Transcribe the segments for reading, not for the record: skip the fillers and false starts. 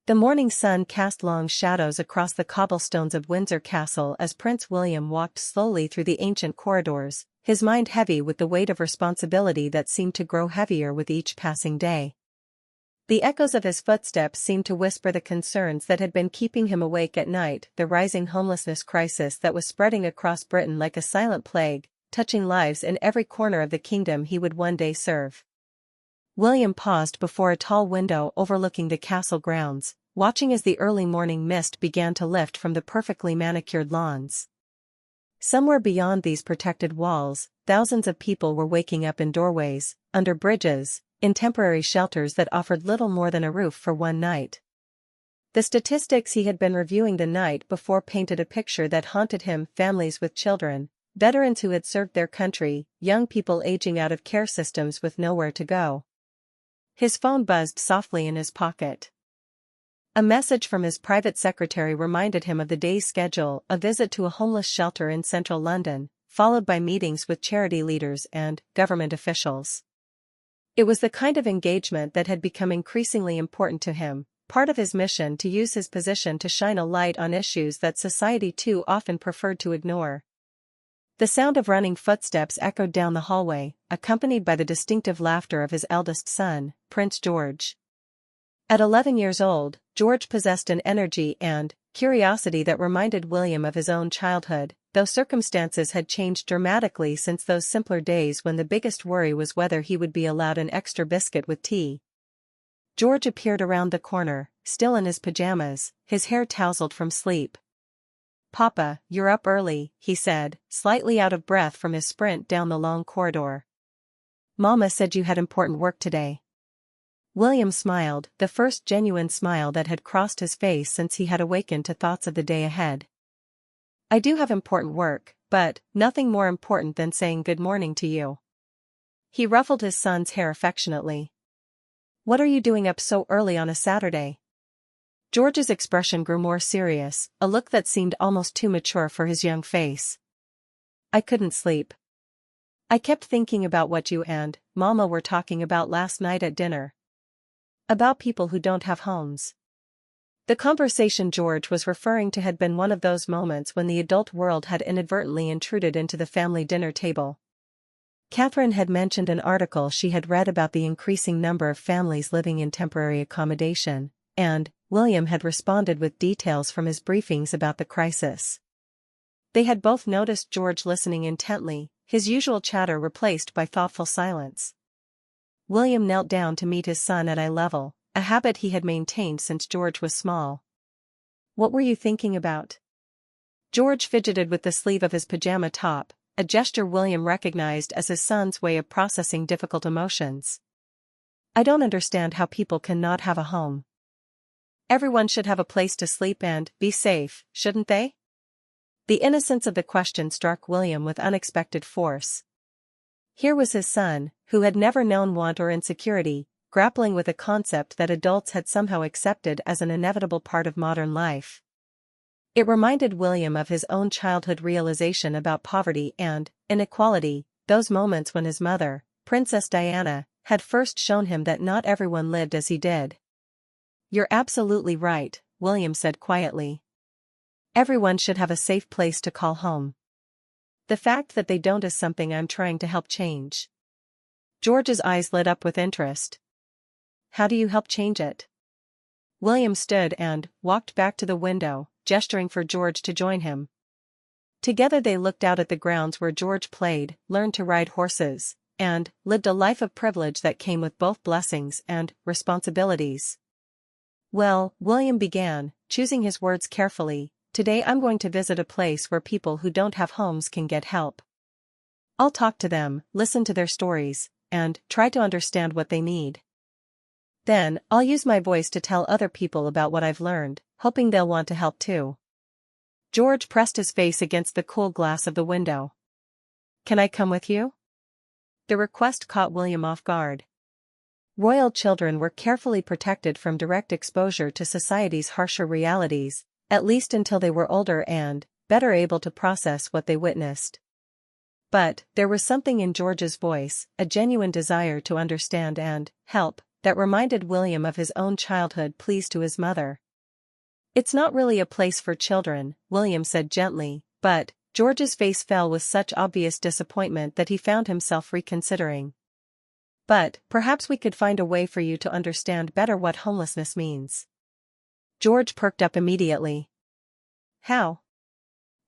The morning sun cast long shadows across the cobblestones of Windsor Castle as Prince William walked slowly through the ancient corridors, his mind heavy with the weight of responsibility that seemed to grow heavier with each passing day. The echoes of his footsteps seemed to whisper the concerns that had been keeping him awake at night, the rising homelessness crisis that was spreading across Britain like a silent plague, touching lives in every corner of the kingdom he would one day serve. William paused before a tall window overlooking the castle grounds, watching as the early morning mist began to lift from the perfectly manicured lawns. Somewhere beyond these protected walls, thousands of people were waking up in doorways, under bridges, in temporary shelters that offered little more than a roof for one night. The statistics he had been reviewing the night before painted a picture that haunted him: families with children, veterans who had served their country, young people aging out of care systems with nowhere to go. His phone buzzed softly in his pocket. A message from his private secretary reminded him of the day's schedule: a visit to a homeless shelter in central London, followed by meetings with charity leaders and government officials. It was the kind of engagement that had become increasingly important to him, part of his mission to use his position to shine a light on issues that society too often preferred to ignore. The sound of running footsteps echoed down the hallway, accompanied by the distinctive laughter of his eldest son, Prince George. At 11 years old, George possessed an energy and curiosity that reminded William of his own childhood, though circumstances had changed dramatically since those simpler days when the biggest worry was whether he would be allowed an extra biscuit with tea. George appeared around the corner, still in his pajamas, his hair tousled from sleep. "Papa, you're up early," he said, slightly out of breath from his sprint down the long corridor. "Mama said you had important work today." William smiled, the first genuine smile that had crossed his face since he had awakened to thoughts of the day ahead. "I do have important work, but nothing more important than saying good morning to you." He ruffled his son's hair affectionately. "What are you doing up so early on a Saturday?" George's expression grew more serious, a look that seemed almost too mature for his young face. "I couldn't sleep. I kept thinking about what you and Mama were talking about last night at dinner. About people who don't have homes." The conversation George was referring to had been one of those moments when the adult world had inadvertently intruded into the family dinner table. Catherine had mentioned an article she had read about the increasing number of families living in temporary accommodation, and William had responded with details from his briefings about the crisis. They had both noticed George listening intently, his usual chatter replaced by thoughtful silence. William knelt down to meet his son at eye level, a habit he had maintained since George was small. "What were you thinking about?" George fidgeted with the sleeve of his pajama top, a gesture William recognized as his son's way of processing difficult emotions. "I don't understand how people can not have a home. Everyone should have a place to sleep and be safe, shouldn't they?" The innocence of the question struck William with unexpected force. Here was his son, who had never known want or insecurity, grappling with a concept that adults had somehow accepted as an inevitable part of modern life. It reminded William of his own childhood realization about poverty and inequality, those moments when his mother, Princess Diana, had first shown him that not everyone lived as he did. "You're absolutely right," William said quietly. "Everyone should have a safe place to call home. The fact that they don't is something I'm trying to help change." George's eyes lit up with interest. "How do you help change it?" William stood and walked back to the window, gesturing for George to join him. Together they looked out at the grounds where George played, learned to ride horses, and lived a life of privilege that came with both blessings and responsibilities. "Well," William began, choosing his words carefully, "today I'm going to visit a place where people who don't have homes can get help. I'll talk to them, listen to their stories, and try to understand what they need. Then, I'll use my voice to tell other people about what I've learned, hoping they'll want to help too." George pressed his face against the cool glass of the window. "Can I come with you?" The request caught William off guard. Royal children were carefully protected from direct exposure to society's harsher realities, at least until they were older and better able to process what they witnessed. But there was something in George's voice, a genuine desire to understand and help, that reminded William of his own childhood pleas to his mother. "It's not really a place for children," William said gently, but George's face fell with such obvious disappointment that he found himself reconsidering. "But perhaps we could find a way for you to understand better what homelessness means." George perked up immediately. "How?"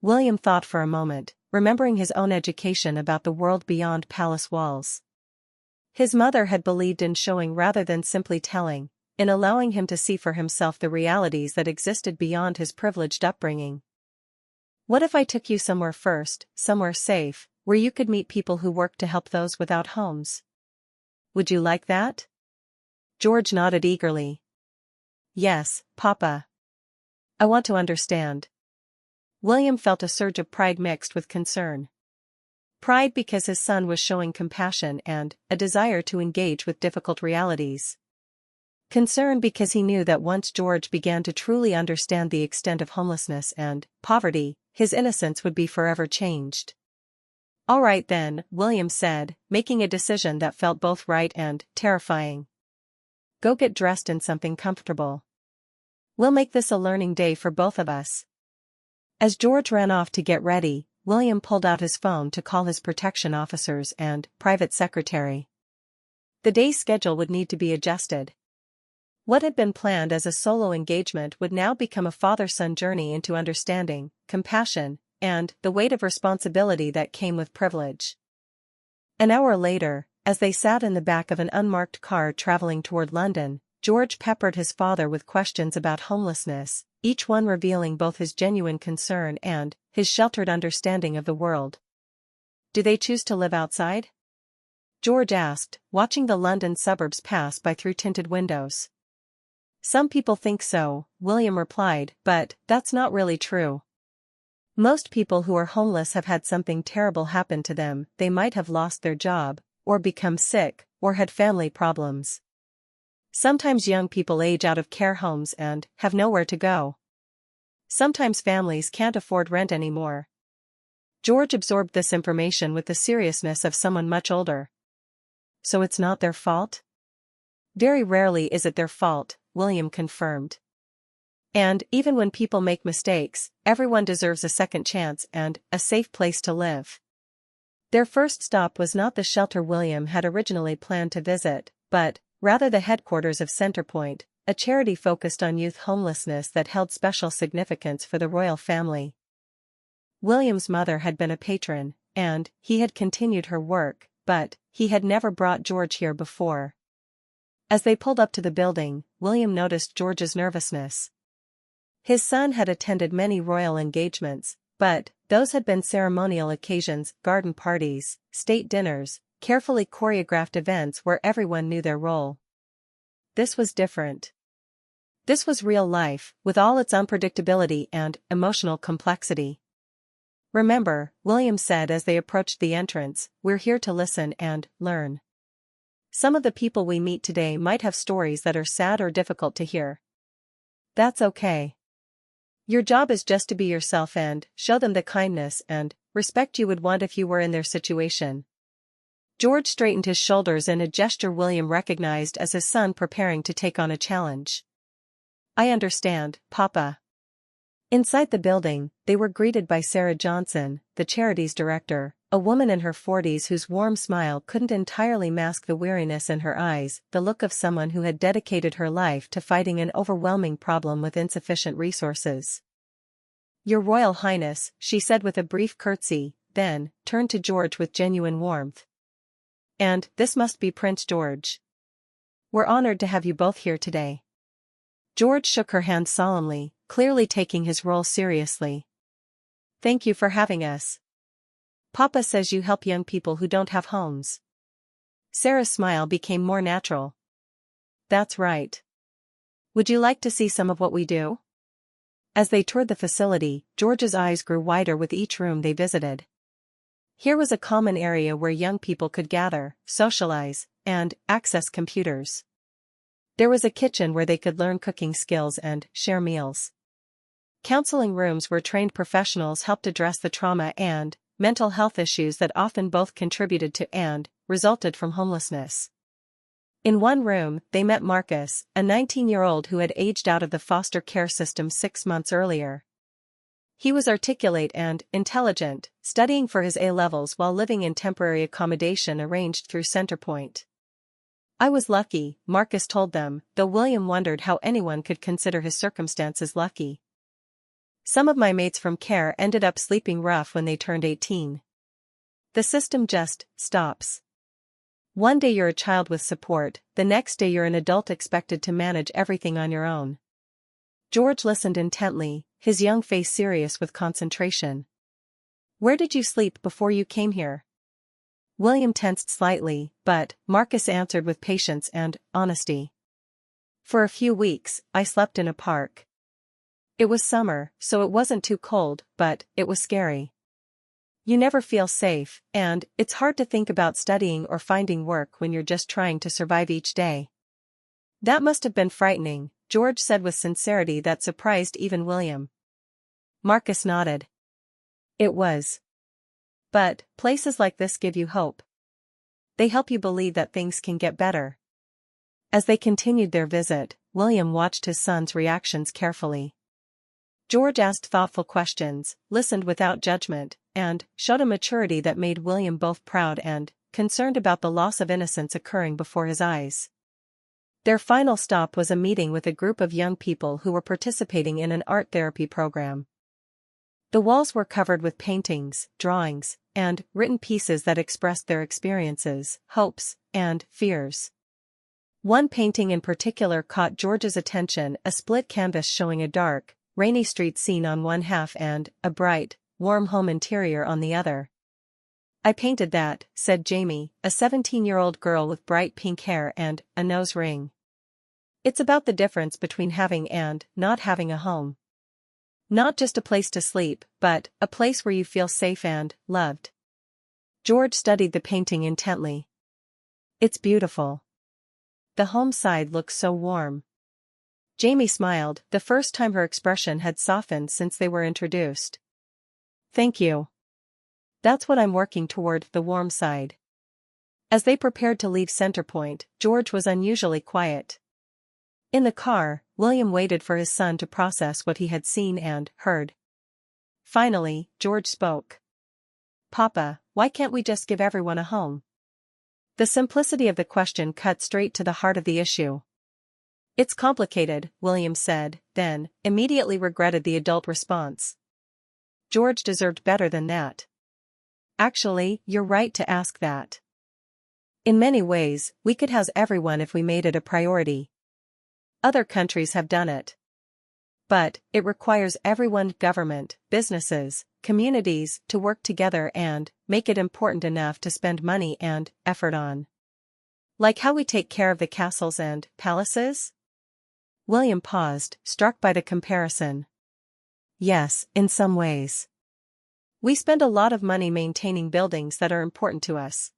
William thought for a moment, remembering his own education about the world beyond palace walls. His mother had believed in showing rather than simply telling, in allowing him to see for himself the realities that existed beyond his privileged upbringing. "What if I took you somewhere first, somewhere safe, where you could meet people who work to help those without homes? Would you like that?" George nodded eagerly. "Yes, Papa. I want to understand." William felt a surge of pride mixed with concern. Pride because his son was showing compassion and a desire to engage with difficult realities. Concern because he knew that once George began to truly understand the extent of homelessness and poverty, his innocence would be forever changed. "All right then," William said, making a decision that felt both right and terrifying. "Go get dressed in something comfortable. We'll make this a learning day for both of us." As George ran off to get ready, William pulled out his phone to call his protection officers and private secretary. The day's schedule would need to be adjusted. What had been planned as a solo engagement would now become a father-son journey into understanding, compassion, and the weight of responsibility that came with privilege. An hour later, as they sat in the back of an unmarked car traveling toward London, George peppered his father with questions about homelessness, each one revealing both his genuine concern and his sheltered understanding of the world. "Do they choose to live outside?" George asked, watching the London suburbs pass by through tinted windows. "Some people think so," William replied, "but that's not really true. Most people who are homeless have had something terrible happen to them. They might have lost their job, or become sick, or had family problems. Sometimes young people age out of care homes and have nowhere to go. Sometimes families can't afford rent anymore." George absorbed this information with the seriousness of someone much older. "So it's not their fault?" "Very rarely is it their fault," William confirmed. "And even when people make mistakes, everyone deserves a second chance and a safe place to live." Their first stop was not the shelter William had originally planned to visit, but rather the headquarters of Centrepoint, a charity focused on youth homelessness that held special significance for the royal family. William's mother had been a patron, and he had continued her work, but he had never brought George here before. As they pulled up to the building, William noticed George's nervousness. His son had attended many royal engagements, but those had been ceremonial occasions, garden parties, state dinners, carefully choreographed events where everyone knew their role. This was different. This was real life, with all its unpredictability and emotional complexity. "Remember," William said as they approached the entrance, "we're here to listen and learn. Some of the people we meet today might have stories that are sad or difficult to hear. That's okay. Your job is just to be yourself and show them the kindness and respect you would want if you were in their situation." George straightened his shoulders in a gesture William recognized as his son preparing to take on a challenge. "I understand, Papa." Inside the building, they were greeted by Sarah Johnson, the charity's director, a woman in her 40s whose warm smile couldn't entirely mask the weariness in her eyes, the look of someone who had dedicated her life to fighting an overwhelming problem with insufficient resources. "Your Royal Highness," she said with a brief curtsy, then turned to George with genuine warmth. "And this must be Prince George. We're honored to have you both here today." George shook her hand solemnly, clearly taking his role seriously. "Thank you for having us. Papa says you help young people who don't have homes." Sarah's smile became more natural. "That's right. Would you like to see some of what we do?" As they toured the facility, George's eyes grew wider with each room they visited. Here was a common area where young people could gather, socialize, and access computers. There was a kitchen where they could learn cooking skills and share meals. Counseling rooms where trained professionals helped address the trauma and mental health issues that often both contributed to and resulted from homelessness. In one room, they met Marcus, a 19-year-old who had aged out of the foster care system 6 months earlier. He was articulate and intelligent, studying for his A-levels while living in temporary accommodation arranged through Centerpoint. "I was lucky," Marcus told them, though William wondered how anyone could consider his circumstances lucky. "Some of my mates from care ended up sleeping rough when they turned 18. The system just stops. One day you're a child with support, the next day you're an adult expected to manage everything on your own." George listened intently, his young face serious with concentration. "Where did you sleep before you came here?" William tensed slightly, but Marcus answered with patience and honesty. "For a few weeks, I slept in a park. It was summer, so it wasn't too cold, but it was scary. You never feel safe, and it's hard to think about studying or finding work when you're just trying to survive each day." "That must have been frightening," George said with sincerity that surprised even William. Marcus nodded. "It was. But places like this give you hope. They help you believe that things can get better." As they continued their visit, William watched his son's reactions carefully. George asked thoughtful questions, listened without judgment, and showed a maturity that made William both proud and concerned about the loss of innocence occurring before his eyes. Their final stop was a meeting with a group of young people who were participating in an art therapy program. The walls were covered with paintings, drawings, and written pieces that expressed their experiences, hopes, and fears. One painting in particular caught George's attention, a split canvas showing a dark, rainy street scene on one half and a bright, warm home interior on the other. "I painted that," said Jamie, a 17-year-old girl with bright pink hair and a nose ring. "It's about the difference between having and not having a home. Not just a place to sleep, but a place where you feel safe and loved." George studied the painting intently. "It's beautiful. The home side looks so warm." Jamie smiled, the first time her expression had softened since they were introduced. "Thank you. That's what I'm working toward, the warm side." As they prepared to leave Centerpoint, George was unusually quiet. In the car, William waited for his son to process what he had seen and heard. Finally, George spoke. "Papa, why can't we just give everyone a home?" The simplicity of the question cut straight to the heart of the issue. "It's complicated," William said, then immediately regretted the adult response. George deserved better than that. "Actually, you're right to ask that. In many ways, we could house everyone if we made it a priority. Other countries have done it. But it requires everyone, government, businesses, communities, to work together and make it important enough to spend money and effort on. Like how we take care of the castles and palaces?" William paused, struck by the comparison. "Yes, in some ways. We spend a lot of money maintaining buildings that are important to us.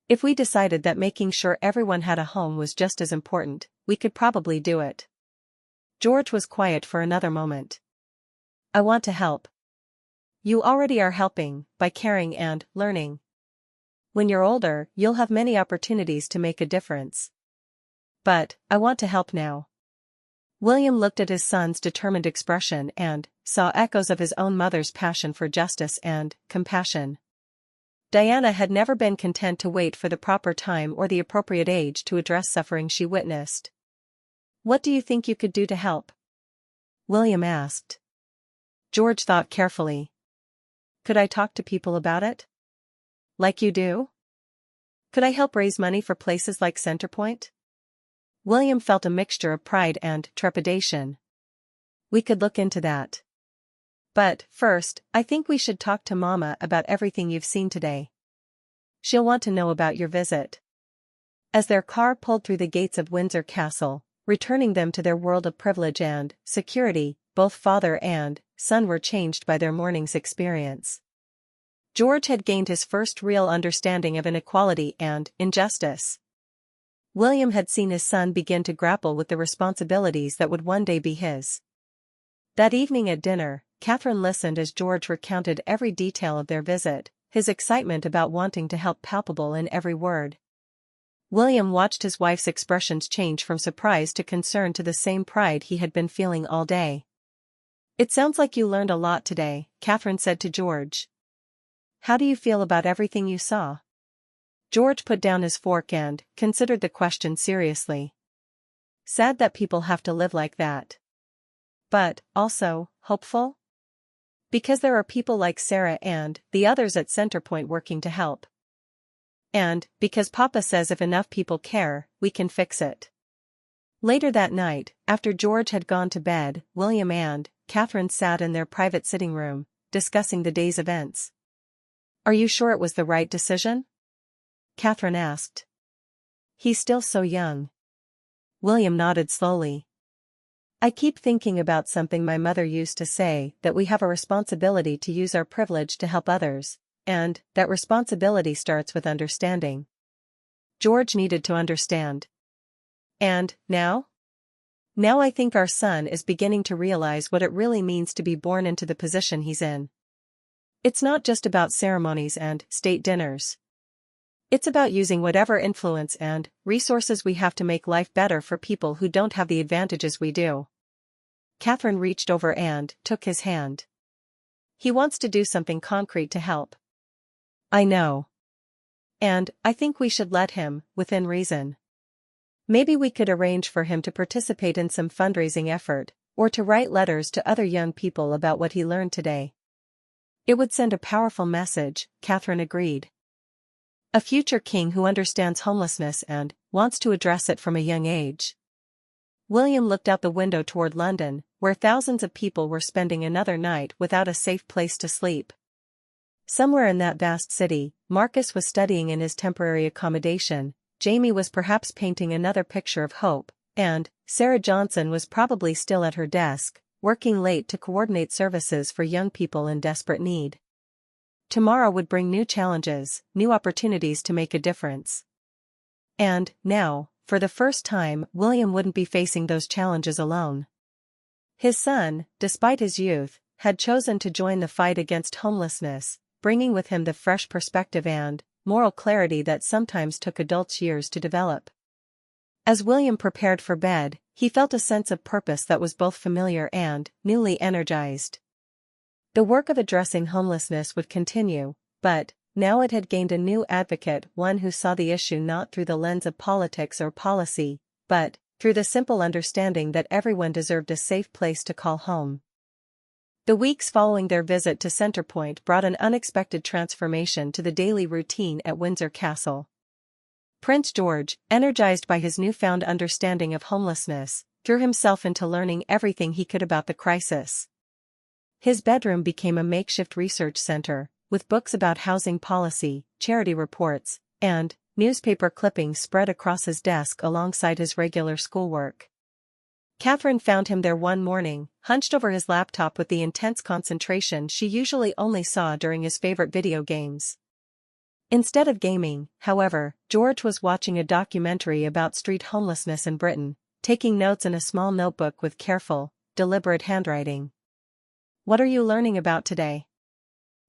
If we decided that making sure everyone had a home was just as important, we could probably do it." George was quiet for another moment. "I want to help." "You already are helping, by caring and learning. When you're older, you'll have many opportunities to make a difference. But I want to help now." William looked at his son's determined expression and saw echoes of his own mother's passion for justice and compassion. Diana had never been content to wait for the proper time or the appropriate age to address suffering she witnessed. "What do you think you could do to help?" William asked. George thought carefully. "Could I talk to people about it? Like you do? Could I help raise money for places like Centerpoint?" William felt a mixture of pride and trepidation. "We could look into that. But first, I think we should talk to Mama about everything you've seen today. She'll want to know about your visit." As their car pulled through the gates of Windsor Castle, returning them to their world of privilege and security, both father and son were changed by their morning's experience. George had gained his first real understanding of inequality and injustice. William had seen his son begin to grapple with the responsibilities that would one day be his. That evening at dinner, Catherine listened as George recounted every detail of their visit, his excitement about wanting to help palpable in every word. William watched his wife's expressions change from surprise to concern to the same pride he had been feeling all day. "It sounds like you learned a lot today," Catherine said to George. "How do you feel about everything you saw?" George put down his fork and considered the question seriously. "Sad that people have to live like that. But, also, hopeful? Because there are people like Sarah and the others at Centerpoint working to help. And, because Papa says if enough people care, we can fix it." Later that night, after George had gone to bed, William and Catherine sat in their private sitting room, discussing the day's events. "Are you sure it was the right decision?" Catherine asked. "He's still so young." William nodded slowly. "I keep thinking about something my mother used to say, that we have a responsibility to use our privilege to help others, and that responsibility starts with understanding." George needed to understand. "And, now?" "Now I think our son is beginning to realize what it really means to be born into the position he's in. It's not just about ceremonies and state dinners. It's about using whatever influence and resources we have to make life better for people who don't have the advantages we do." Catherine reached over and took his hand. "He wants to do something concrete to help." "I know. And I think we should let him, within reason. Maybe we could arrange for him to participate in some fundraising effort, or to write letters to other young people about what he learned today." "It would send a powerful message," Catherine agreed. "A future king who understands homelessness and wants to address it from a young age." William looked out the window toward London, where thousands of people were spending another night without a safe place to sleep. Somewhere in that vast city, Marcus was studying in his temporary accommodation, Jamie was perhaps painting another picture of hope, and Sarah Johnson was probably still at her desk, working late to coordinate services for young people in desperate need. Tomorrow would bring new challenges, new opportunities to make a difference. And, now, for the first time, William wouldn't be facing those challenges alone. His son, despite his youth, had chosen to join the fight against homelessness, bringing with him the fresh perspective and moral clarity that sometimes took adults years to develop. As William prepared for bed, he felt a sense of purpose that was both familiar and newly energized. The work of addressing homelessness would continue, but now it had gained a new advocate, one who saw the issue not through the lens of politics or policy, but through the simple understanding that everyone deserved a safe place to call home. The weeks following their visit to Centerpoint brought an unexpected transformation to the daily routine at Windsor Castle. Prince George, energized by his newfound understanding of homelessness, threw himself into learning everything he could about the crisis. His bedroom became a makeshift research center, with books about housing policy, charity reports, and newspaper clippings spread across his desk alongside his regular schoolwork. Catherine found him there one morning, hunched over his laptop with the intense concentration she usually only saw during his favorite video games. Instead of gaming, however, George was watching a documentary about street homelessness in Britain, taking notes in a small notebook with careful, deliberate handwriting. "What are you learning about today?"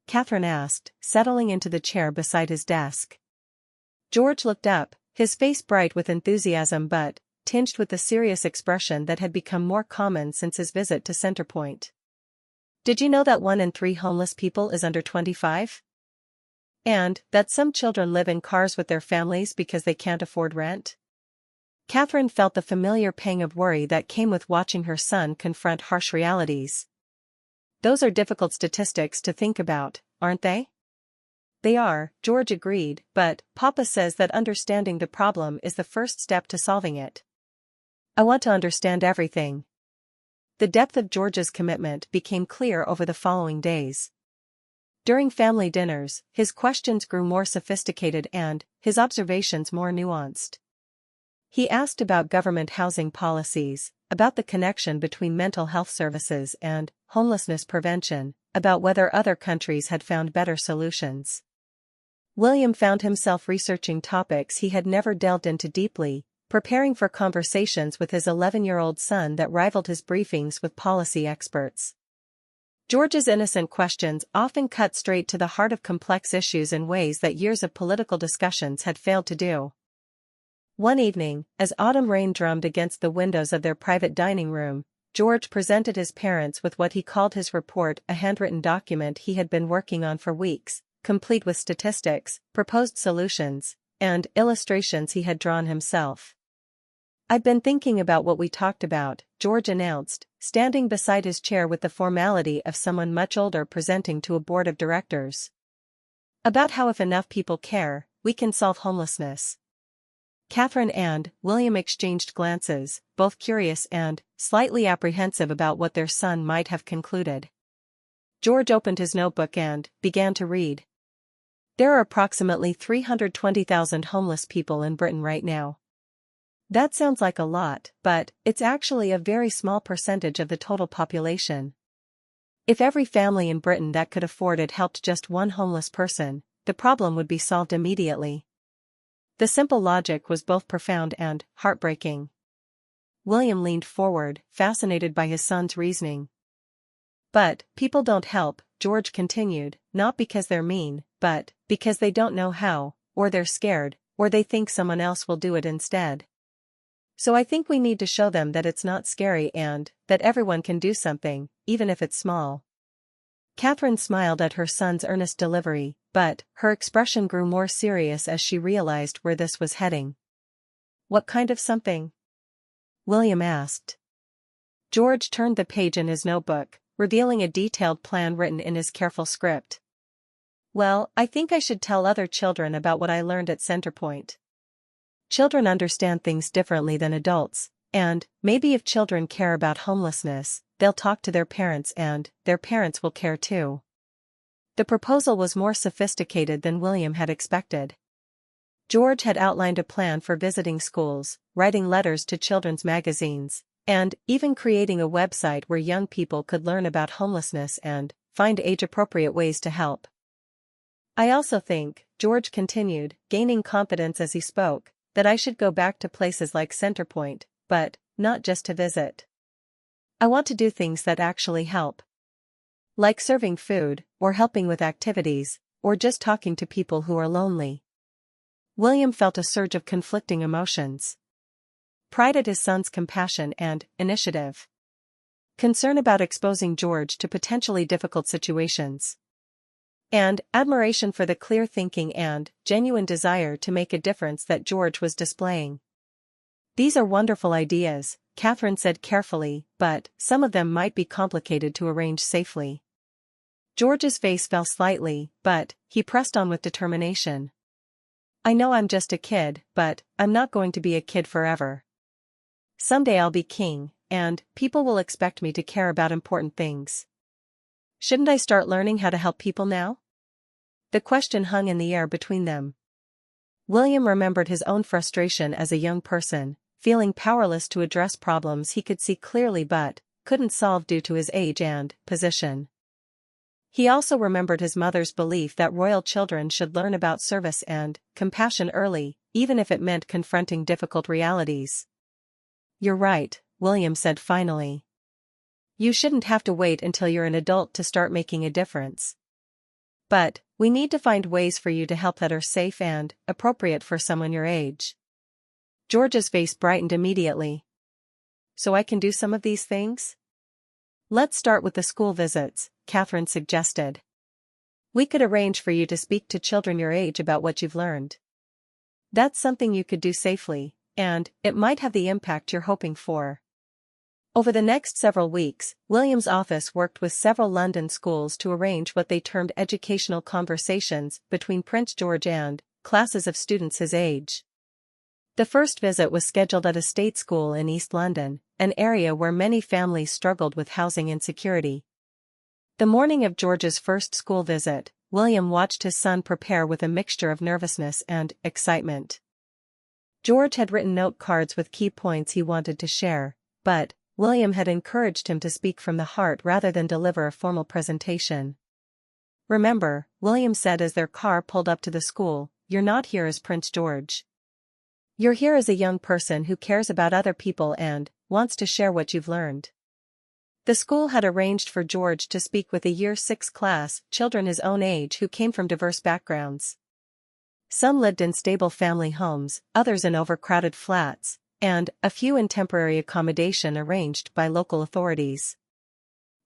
Catherine asked, settling into the chair beside his desk. George looked up, his face bright with enthusiasm but tinged with the serious expression that had become more common since his visit to Centerpoint. "Did you know that 1 in 3 homeless people is under 25? And that some children live in cars with their families because they can't afford rent?" Catherine felt the familiar pang of worry that came with watching her son confront harsh realities. "Those are difficult statistics to think about, aren't they?" "They are," George agreed, "but Papa says that understanding the problem is the first step to solving it." "I want to understand everything." The depth of George's commitment became clear over the following days. During family dinners, his questions grew more sophisticated and his observations more nuanced. He asked about government housing policies, about the connection between mental health services and homelessness prevention, about whether other countries had found better solutions. William found himself researching topics he had never delved into deeply, preparing for conversations with his 11-year-old son that rivaled his briefings with policy experts. George's innocent questions often cut straight to the heart of complex issues in ways that years of political discussions had failed to do. One evening, as autumn rain drummed against the windows of their private dining room, George presented his parents with what he called his report, a handwritten document he had been working on for weeks, complete with statistics, proposed solutions, and illustrations he had drawn himself. "I've been thinking about what we talked about," George announced, standing beside his chair with the formality of someone much older presenting to a board of directors. "About how if enough people care, we can solve homelessness." Catherine and William exchanged glances, both curious and slightly apprehensive about what their son might have concluded. George opened his notebook and began to read. "There are approximately 320,000 homeless people in Britain right now. That sounds like a lot, but it's actually a very small percentage of the total population. If every family in Britain that could afford it helped just one homeless person, the problem would be solved immediately." The simple logic was both profound and heartbreaking. William leaned forward, fascinated by his son's reasoning. "But people don't help," George continued, "not because they're mean, but because they don't know how, or they're scared, or they think someone else will do it instead. So I think we need to show them that it's not scary and that everyone can do something, even if it's small." Catherine smiled at her son's earnest delivery, but her expression grew more serious as she realized where this was heading. "What kind of something?" William asked. George turned the page in his notebook, revealing a detailed plan written in his careful script. "Well, I think I should tell other children about what I learned at Centerpoint. Children understand things differently than adults, and maybe if children care about homelessness, they'll talk to their parents and their parents will care too." The proposal was more sophisticated than William had expected. George had outlined a plan for visiting schools, writing letters to children's magazines, and even creating a website where young people could learn about homelessness and find age-appropriate ways to help. "I also think," George continued, gaining confidence as he spoke, "that I should go back to places like Centerpoint, but not just to visit. I want to do things that actually help. Like serving food, or helping with activities, or just talking to people who are lonely." William felt a surge of conflicting emotions. Pride at his son's compassion and initiative. Concern about exposing George to potentially difficult situations. And admiration for the clear thinking and genuine desire to make a difference that George was displaying. "These are wonderful ideas," Catherine said carefully, "but some of them might be complicated to arrange safely." George's face fell slightly, but he pressed on with determination. "I know I'm just a kid, but I'm not going to be a kid forever. Someday I'll be king, and people will expect me to care about important things. Shouldn't I start learning how to help people now?" The question hung in the air between them. William remembered his own frustration as a young person, feeling powerless to address problems he could see clearly but couldn't solve due to his age and position. He also remembered his mother's belief that royal children should learn about service and compassion early, even if it meant confronting difficult realities. "You're right," William said finally. "You shouldn't have to wait until you're an adult to start making a difference. But we need to find ways for you to help that are safe and appropriate for someone your age." George's face brightened immediately. "So I can do some of these things?" "Let's start with the school visits," Catherine suggested. "We could arrange for you to speak to children your age about what you've learned. That's something you could do safely, and it might have the impact you're hoping for." Over the next several weeks, William's office worked with several London schools to arrange what they termed educational conversations between Prince George and classes of students his age. The first visit was scheduled at a state school in East London, an area where many families struggled with housing insecurity. The morning of George's first school visit, William watched his son prepare with a mixture of nervousness and excitement. George had written note cards with key points he wanted to share, but William had encouraged him to speak from the heart rather than deliver a formal presentation. "Remember," William said as their car pulled up to the school, "you're not here as Prince George. You're here as a young person who cares about other people and wants to share what you've learned." The school had arranged for George to speak with a Year 6 class, children his own age who came from diverse backgrounds. Some lived in stable family homes, others in overcrowded flats, and a few in temporary accommodation arranged by local authorities.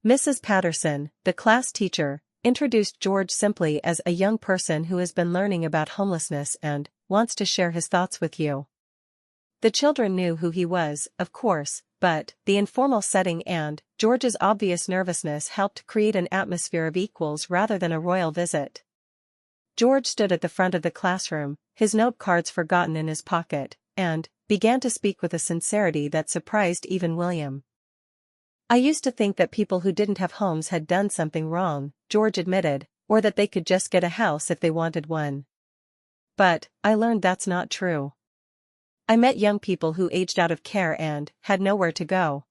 Mrs. Patterson, the class teacher, introduced George simply as a young person who has been learning about homelessness and wants to share his thoughts with you. The children knew who he was, of course, but the informal setting and George's obvious nervousness helped create an atmosphere of equals rather than a royal visit. George stood at the front of the classroom, his note cards forgotten in his pocket, and began to speak with a sincerity that surprised even William. "I used to think that people who didn't have homes had done something wrong," George admitted, "or that they could just get a house if they wanted one. But I learned that's not true. I met young people who aged out of care and had nowhere to go.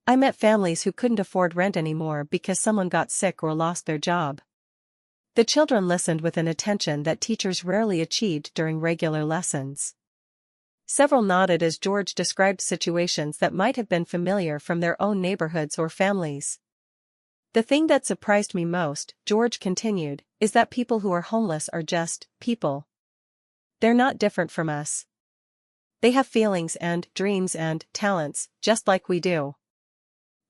I met families who couldn't afford rent anymore because someone got sick or lost their job." The children listened with an attention that teachers rarely achieved during regular lessons. Several nodded as George described situations that might have been familiar from their own neighborhoods or families. "The thing that surprised me most," George continued, "is that people who are homeless are just people. They're not different from us. They have feelings and dreams and talents, just like we do.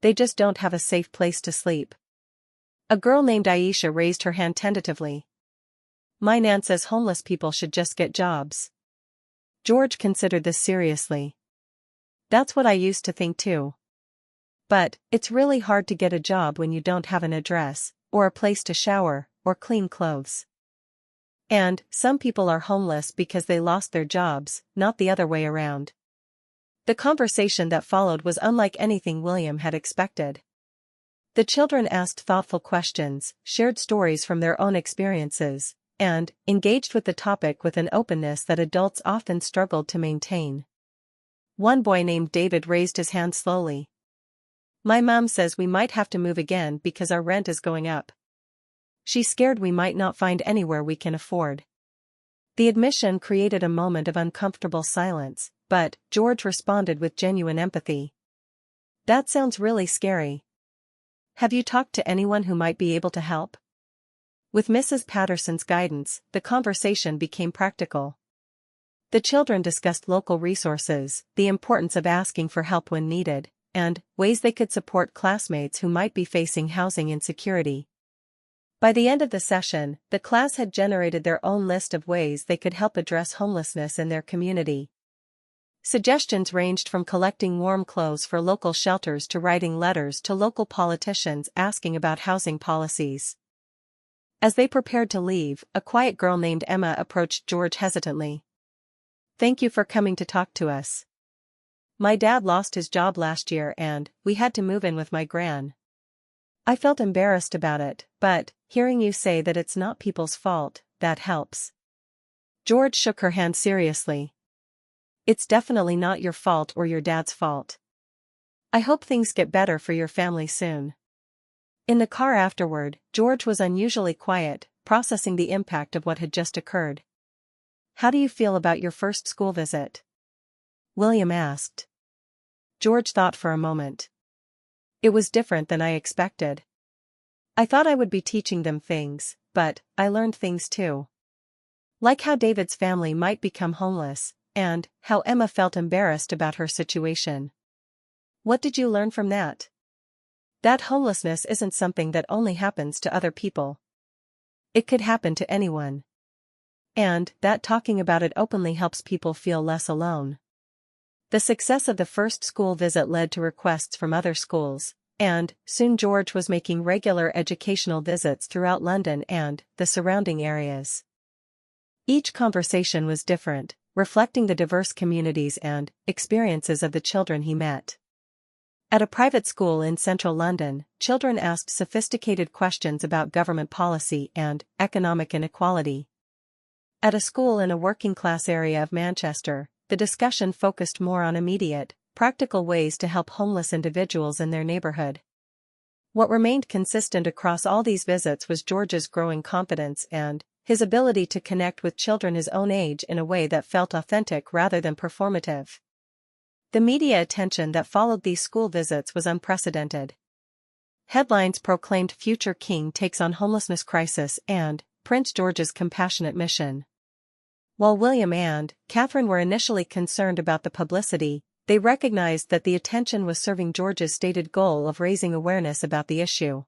They just don't have a safe place to sleep." A girl named Aisha raised her hand tentatively. "My nan says homeless people should just get jobs." George considered this seriously. "That's what I used to think too. But it's really hard to get a job when you don't have an address, or a place to shower, or clean clothes. And some people are homeless because they lost their jobs, not the other way around." The conversation that followed was unlike anything William had expected. The children asked thoughtful questions, shared stories from their own experiences, and engaged with the topic with an openness that adults often struggled to maintain. One boy named David raised his hand slowly. "My mom says we might have to move again because our rent is going up. She's scared we might not find anywhere we can afford." The admission created a moment of uncomfortable silence, but George responded with genuine empathy. "That sounds really scary. Have you talked to anyone who might be able to help?" With Mrs. Patterson's guidance, the conversation became practical. The children discussed local resources, the importance of asking for help when needed, and ways they could support classmates who might be facing housing insecurity. By the end of the session, the class had generated their own list of ways they could help address homelessness in their community. Suggestions ranged from collecting warm clothes for local shelters to writing letters to local politicians asking about housing policies. As they prepared to leave, a quiet girl named Emma approached George hesitantly. "Thank you for coming to talk to us. My dad lost his job last year and we had to move in with my gran. I felt embarrassed about it, but hearing you say that it's not people's fault, that helps." George shook her hand seriously. "It's definitely not your fault or your dad's fault. I hope things get better for your family soon." In the car afterward, George was unusually quiet, processing the impact of what had just occurred. "How do you feel about your first school visit?" William asked. George thought for a moment. "It was different than I expected. I thought I would be teaching them things, but I learned things too. Like how David's family might become homeless, and how Emma felt embarrassed about her situation." "What did you learn from that?" "That homelessness isn't something that only happens to other people. It could happen to anyone. And that talking about it openly helps people feel less alone." The success of the first school visit led to requests from other schools, and soon George was making regular educational visits throughout London and the surrounding areas. Each conversation was different, reflecting the diverse communities and experiences of the children he met. At a private school in central London, children asked sophisticated questions about government policy and economic inequality. At a school in a working-class area of Manchester, the discussion focused more on immediate, practical ways to help homeless individuals in their neighborhood. What remained consistent across all these visits was George's growing confidence and his ability to connect with children his own age in a way that felt authentic rather than performative. The media attention that followed these school visits was unprecedented. Headlines proclaimed "Future King takes on homelessness crisis" and "Prince George's compassionate mission." While William and Catherine were initially concerned about the publicity, they recognized that the attention was serving George's stated goal of raising awareness about the issue.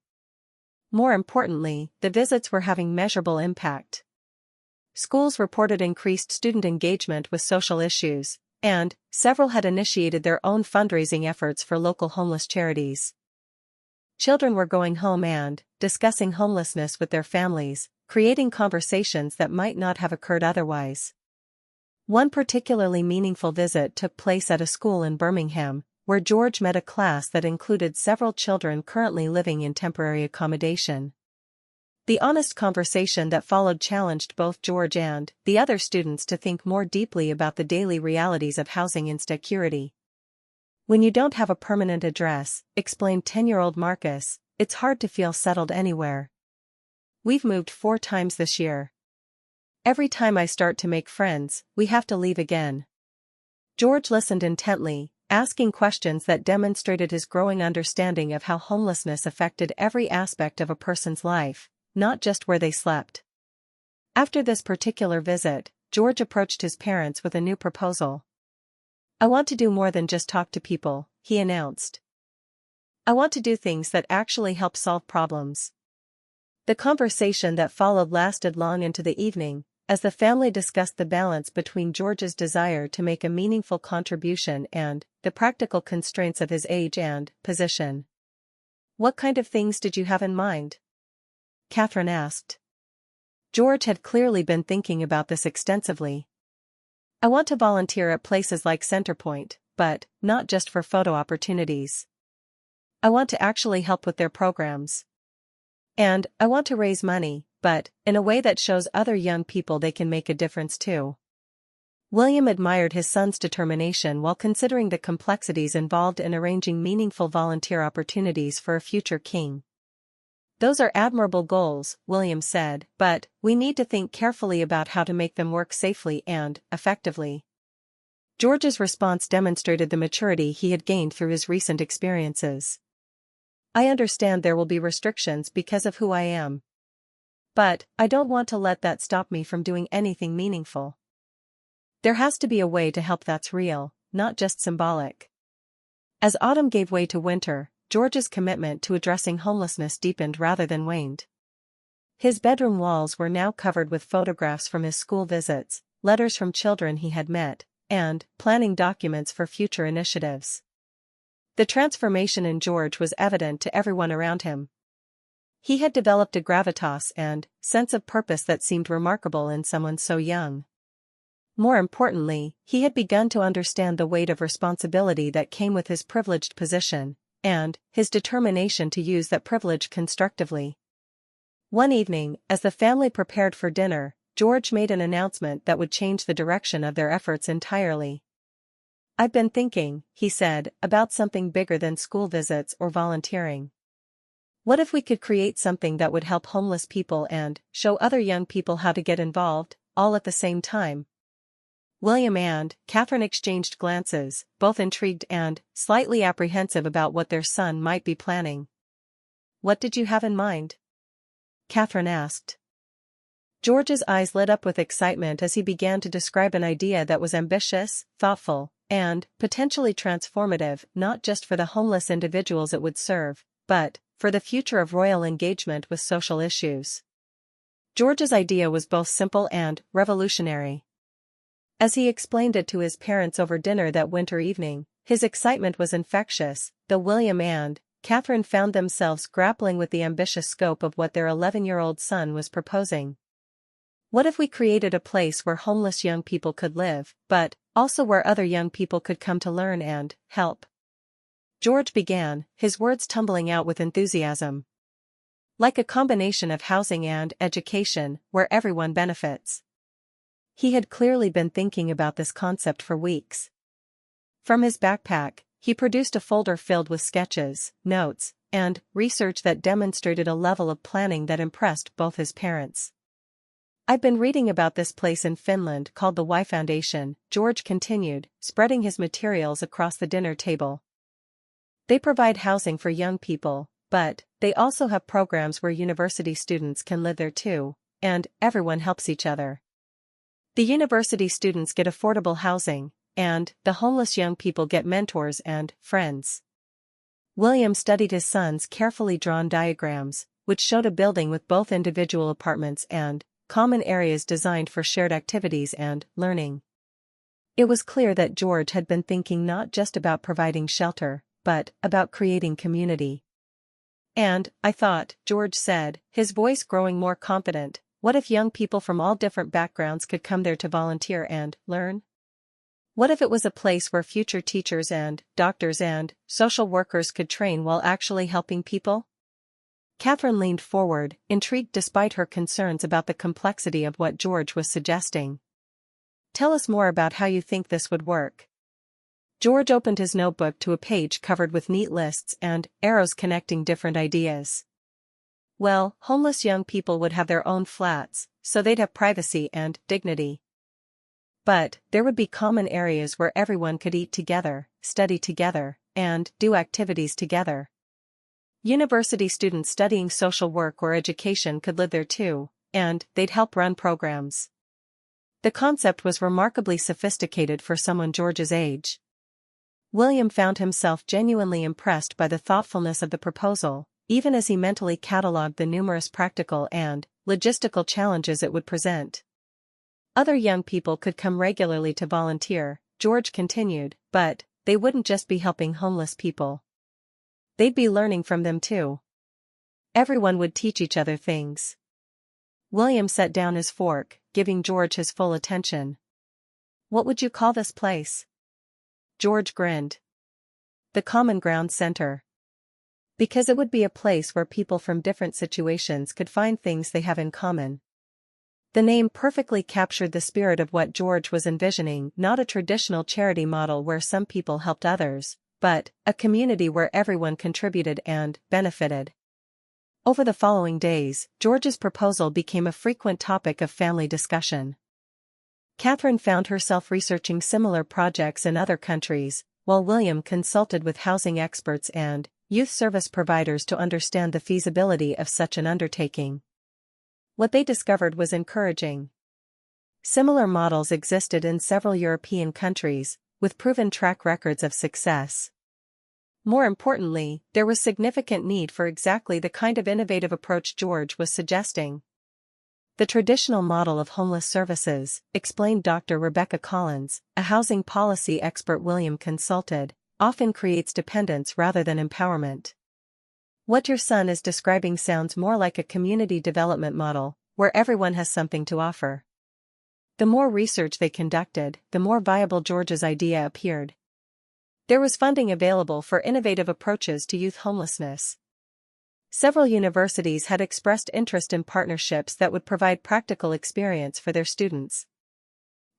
More importantly, the visits were having measurable impact. Schools reported increased student engagement with social issues, and several had initiated their own fundraising efforts for local homeless charities. Children were going home and discussing homelessness with their families, creating conversations that might not have occurred otherwise. One particularly meaningful visit took place at a school in Birmingham, where George met a class that included several children currently living in temporary accommodation. The honest conversation that followed challenged both George and the other students to think more deeply about the daily realities of housing insecurity. "When you don't have a permanent address," explained 10-year-old Marcus, "it's hard to feel settled anywhere. We've moved 4 times this year. Every time I start to make friends, we have to leave again." George listened intently, asking questions that demonstrated his growing understanding of how homelessness affected every aspect of a person's life, not just where they slept. After this particular visit, George approached his parents with a new proposal. "I want to do more than just talk to people," he announced. "I want to do things that actually help solve problems." The conversation that followed lasted long into the evening, as the family discussed the balance between George's desire to make a meaningful contribution and the practical constraints of his age and position. "What kind of things did you have in mind?" Catherine asked. George had clearly been thinking about this extensively. "I want to volunteer at places like Centerpoint, but not just for photo opportunities. I want to actually help with their programs. And I want to raise money, but in a way that shows other young people they can make a difference too." William admired his son's determination while considering the complexities involved in arranging meaningful volunteer opportunities for a future king. "Those are admirable goals," William said, "but we need to think carefully about how to make them work safely and effectively." George's response demonstrated the maturity he had gained through his recent experiences. "I understand there will be restrictions because of who I am. But I don't want to let that stop me from doing anything meaningful. There has to be a way to help that's real, not just symbolic." As autumn gave way to winter, George's commitment to addressing homelessness deepened rather than waned. His bedroom walls were now covered with photographs from his school visits, letters from children he had met, and planning documents for future initiatives. The transformation in George was evident to everyone around him. He had developed a gravitas and sense of purpose that seemed remarkable in someone so young. More importantly, he had begun to understand the weight of responsibility that came with his privileged position, and his determination to use that privilege constructively. One evening, as the family prepared for dinner, George made an announcement that would change the direction of their efforts entirely. "I've been thinking," he said, "about something bigger than school visits or volunteering. What if we could create something that would help homeless people and show other young people how to get involved, all at the same time?" William and Catherine exchanged glances, both intrigued and slightly apprehensive about what their son might be planning. "What did you have in mind?" Catherine asked. George's eyes lit up with excitement as he began to describe an idea that was ambitious, thoughtful, and potentially transformative, not just for the homeless individuals it would serve, but for the future of royal engagement with social issues. George's idea was both simple and revolutionary. As he explained it to his parents over dinner that winter evening, his excitement was infectious, though William and Catherine found themselves grappling with the ambitious scope of what their 11-year-old son was proposing. "What if we created a place where homeless young people could live, but also where other young people could come to learn and help?" George began, his words tumbling out with enthusiasm. "Like a combination of housing and education, where everyone benefits." He had clearly been thinking about this concept for weeks. From his backpack, he produced a folder filled with sketches, notes, and research that demonstrated a level of planning that impressed both his parents. "I've been reading about this place in Finland called the Y Foundation," George continued, spreading his materials across the dinner table. "They provide housing for young people, but they also have programs where university students can live there too, and everyone helps each other. The university students get affordable housing, and the homeless young people get mentors and friends. William studied his son's carefully drawn diagrams, which showed a building with both individual apartments and common areas designed for shared activities and learning. It was clear that George had been thinking not just about providing shelter, but about creating community. And, I thought, George said, his voice growing more confident, what if young people from all different backgrounds could come there to volunteer and learn? What if it was a place where future teachers and doctors and social workers could train while actually helping people? Catherine leaned forward, intrigued despite her concerns about the complexity of what George was suggesting. Tell us more about how you think this would work. George opened his notebook to a page covered with neat lists and arrows connecting different ideas. Well, homeless young people would have their own flats, so they'd have privacy and dignity. But there would be common areas where everyone could eat together, study together, and do activities together. University students studying social work or education could live there too, and they'd help run programs. The concept was remarkably sophisticated for someone George's age. William found himself genuinely impressed by the thoughtfulness of the proposal, even as he mentally catalogued the numerous practical and logistical challenges it would present. Other young people could come regularly to volunteer, George continued, but they wouldn't just be helping homeless people. They'd be learning from them too. Everyone would teach each other things. William set down his fork, giving George his full attention. What would you call this place? George grinned. The Common Ground Center. Because it would be a place where people from different situations could find things they have in common. The name perfectly captured the spirit of what George was envisioning, not a traditional charity model where some people helped others, but a community where everyone contributed and benefited. Over the following days, George's proposal became a frequent topic of family discussion. Catherine found herself researching similar projects in other countries, while William consulted with housing experts and youth service providers to understand the feasibility of such an undertaking. What they discovered was encouraging. Similar models existed in several European countries, with proven track records of success. More importantly, there was significant need for exactly the kind of innovative approach George was suggesting. The traditional model of homeless services, explained Dr. Rebecca Collins, a housing policy expert William consulted, often creates dependence rather than empowerment. What your son is describing sounds more like a community development model, where everyone has something to offer. The more research they conducted, the more viable George's idea appeared. There was funding available for innovative approaches to youth homelessness. Several universities had expressed interest in partnerships that would provide practical experience for their students.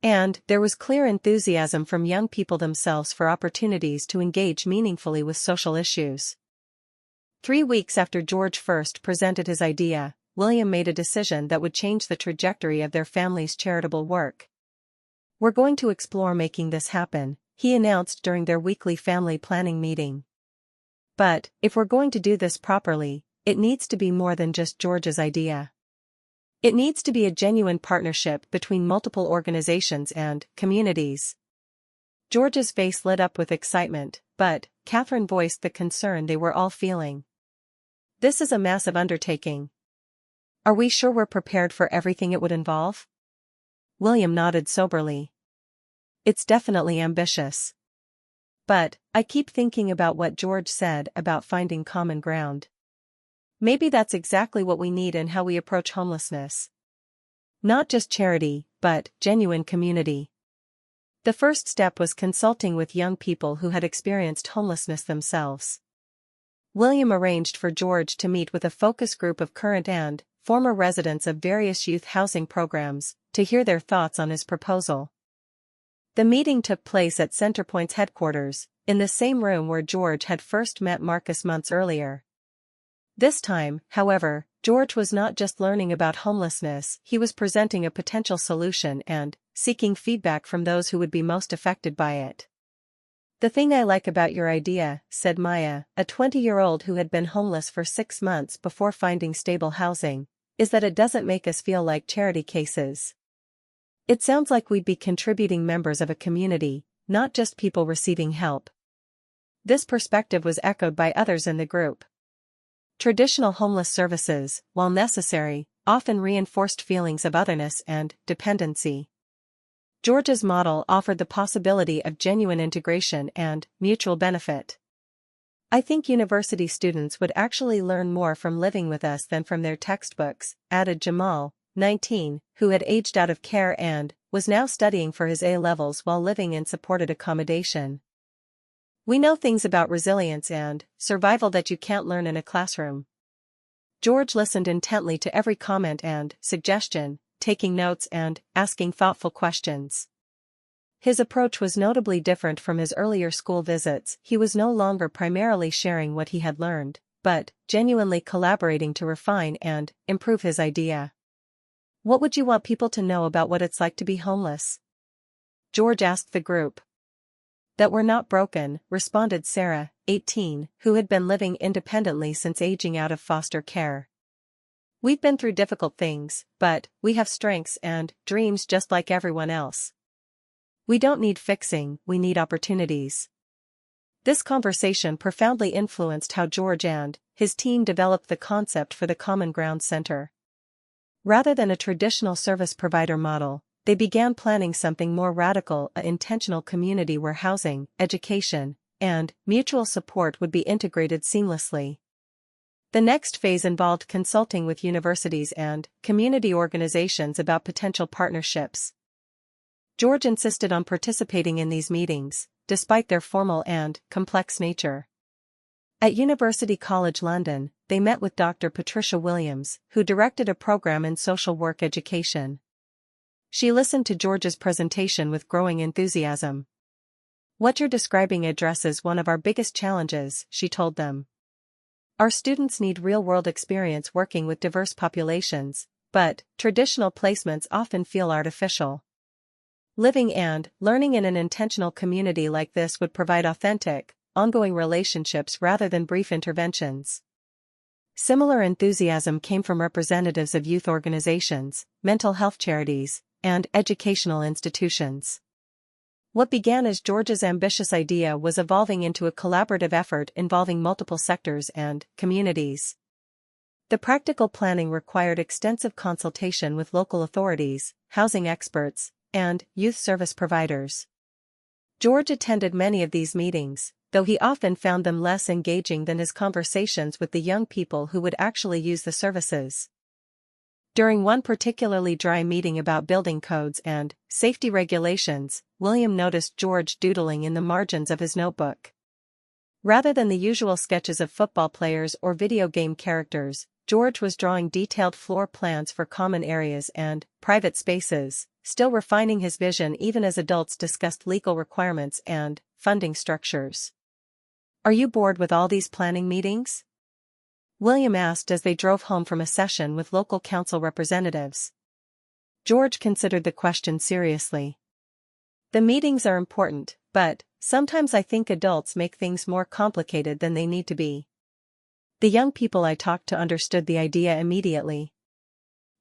And there was clear enthusiasm from young people themselves for opportunities to engage meaningfully with social issues. 3 weeks after George first presented his idea, William made a decision that would change the trajectory of their family's charitable work. We're going to explore making this happen, he announced during their weekly family planning meeting. But, if we're going to do this properly, it needs to be more than just George's idea. It needs to be a genuine partnership between multiple organizations and communities. George's face lit up with excitement, but Catherine voiced the concern they were all feeling. This is a massive undertaking. Are we sure we're prepared for everything it would involve? William nodded soberly. It's definitely ambitious. But, I keep thinking about what George said about finding common ground. Maybe that's exactly what we need in how we approach homelessness. Not just charity, but genuine community. The first step was consulting with young people who had experienced homelessness themselves. William arranged for George to meet with a focus group of current and former residents of various youth housing programs, to hear their thoughts on his proposal. The meeting took place at Centerpoint's headquarters, in the same room where George had first met Marcus months earlier. This time, however, George was not just learning about homelessness, he was presenting a potential solution and seeking feedback from those who would be most affected by it. The thing I like about your idea, said Maya, a 20-year-old who had been homeless for 6 months before finding stable housing, is that it doesn't make us feel like charity cases. It sounds like we'd be contributing members of a community, not just people receiving help. This perspective was echoed by others in the group. Traditional homeless services, while necessary, often reinforced feelings of otherness and dependency. George's model offered the possibility of genuine integration and mutual benefit. I think university students would actually learn more from living with us than from their textbooks, added Jamal, 19, who had aged out of care and was now studying for his A-levels while living in supported accommodation. We know things about resilience and survival that you can't learn in a classroom. George listened intently to every comment and suggestion, taking notes and asking thoughtful questions. His approach was notably different from his earlier school visits. He was no longer primarily sharing what he had learned, but genuinely collaborating to refine and improve his idea. What would you want people to know about what it's like to be homeless? George asked the group. That we're not broken, responded Sarah, 18, who had been living independently since aging out of foster care. We've been through difficult things, but we have strengths and dreams just like everyone else. We don't need fixing, we need opportunities. This conversation profoundly influenced how George and his team developed the concept for the Common Ground Center. Rather than a traditional service provider model, they began planning something more radical, an intentional community where housing, education, and mutual support would be integrated seamlessly. The next phase involved consulting with universities and community organizations about potential partnerships. George insisted on participating in these meetings, despite their formal and complex nature. At University College London, they met with Dr. Patricia Williams, who directed a program in social work education. She listened to George's presentation with growing enthusiasm. What you're describing addresses one of our biggest challenges, she told them. Our students need real-world experience working with diverse populations, but traditional placements often feel artificial. Living and learning in an intentional community like this would provide authentic, ongoing relationships rather than brief interventions. Similar enthusiasm came from representatives of youth organizations, mental health charities, and educational institutions. What began as George's ambitious idea was evolving into a collaborative effort involving multiple sectors and communities. The practical planning required extensive consultation with local authorities, housing experts, and youth service providers. George attended many of these meetings, though he often found them less engaging than his conversations with the young people who would actually use the services. During one particularly dry meeting about building codes and safety regulations, William noticed George doodling in the margins of his notebook. Rather than the usual sketches of football players or video game characters, George was drawing detailed floor plans for common areas and private spaces, still refining his vision even as adults discussed legal requirements and funding structures. Are you bored with all these planning meetings? William asked as they drove home from a session with local council representatives. George considered the question seriously. The meetings are important, but sometimes I think adults make things more complicated than they need to be. The young people I talked to understood the idea immediately.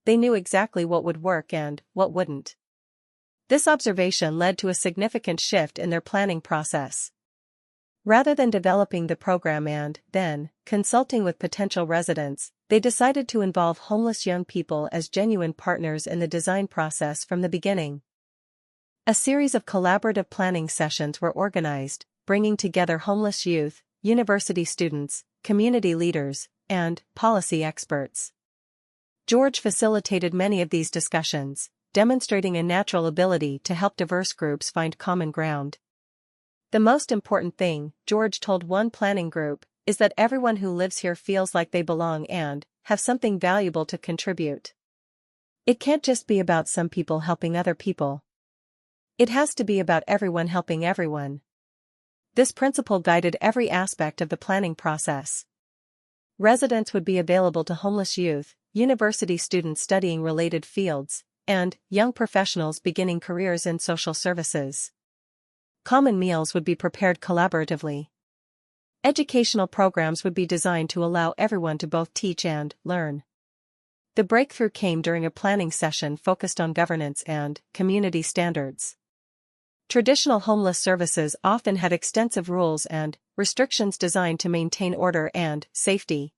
They knew exactly what would work and what wouldn't. This observation led to a significant shift in their planning process. Rather than developing the program and, then, consulting with potential residents, they decided to involve homeless young people as genuine partners in the design process from the beginning. A series of collaborative planning sessions were organized, bringing together homeless youth, university students, community leaders, and policy experts. George facilitated many of these discussions, demonstrating a natural ability to help diverse groups find common ground. The most important thing, George told one planning group, is that everyone who lives here feels like they belong and have something valuable to contribute. It can't just be about some people helping other people. It has to be about everyone helping everyone. This principle guided every aspect of the planning process. Residents would be available to homeless youth, university students studying related fields, and young professionals beginning careers in social services. Common meals would be prepared collaboratively. Educational programs would be designed to allow everyone to both teach and learn. The breakthrough came during a planning session focused on governance and community standards. Traditional homeless services often had extensive rules and restrictions designed to maintain order and safety.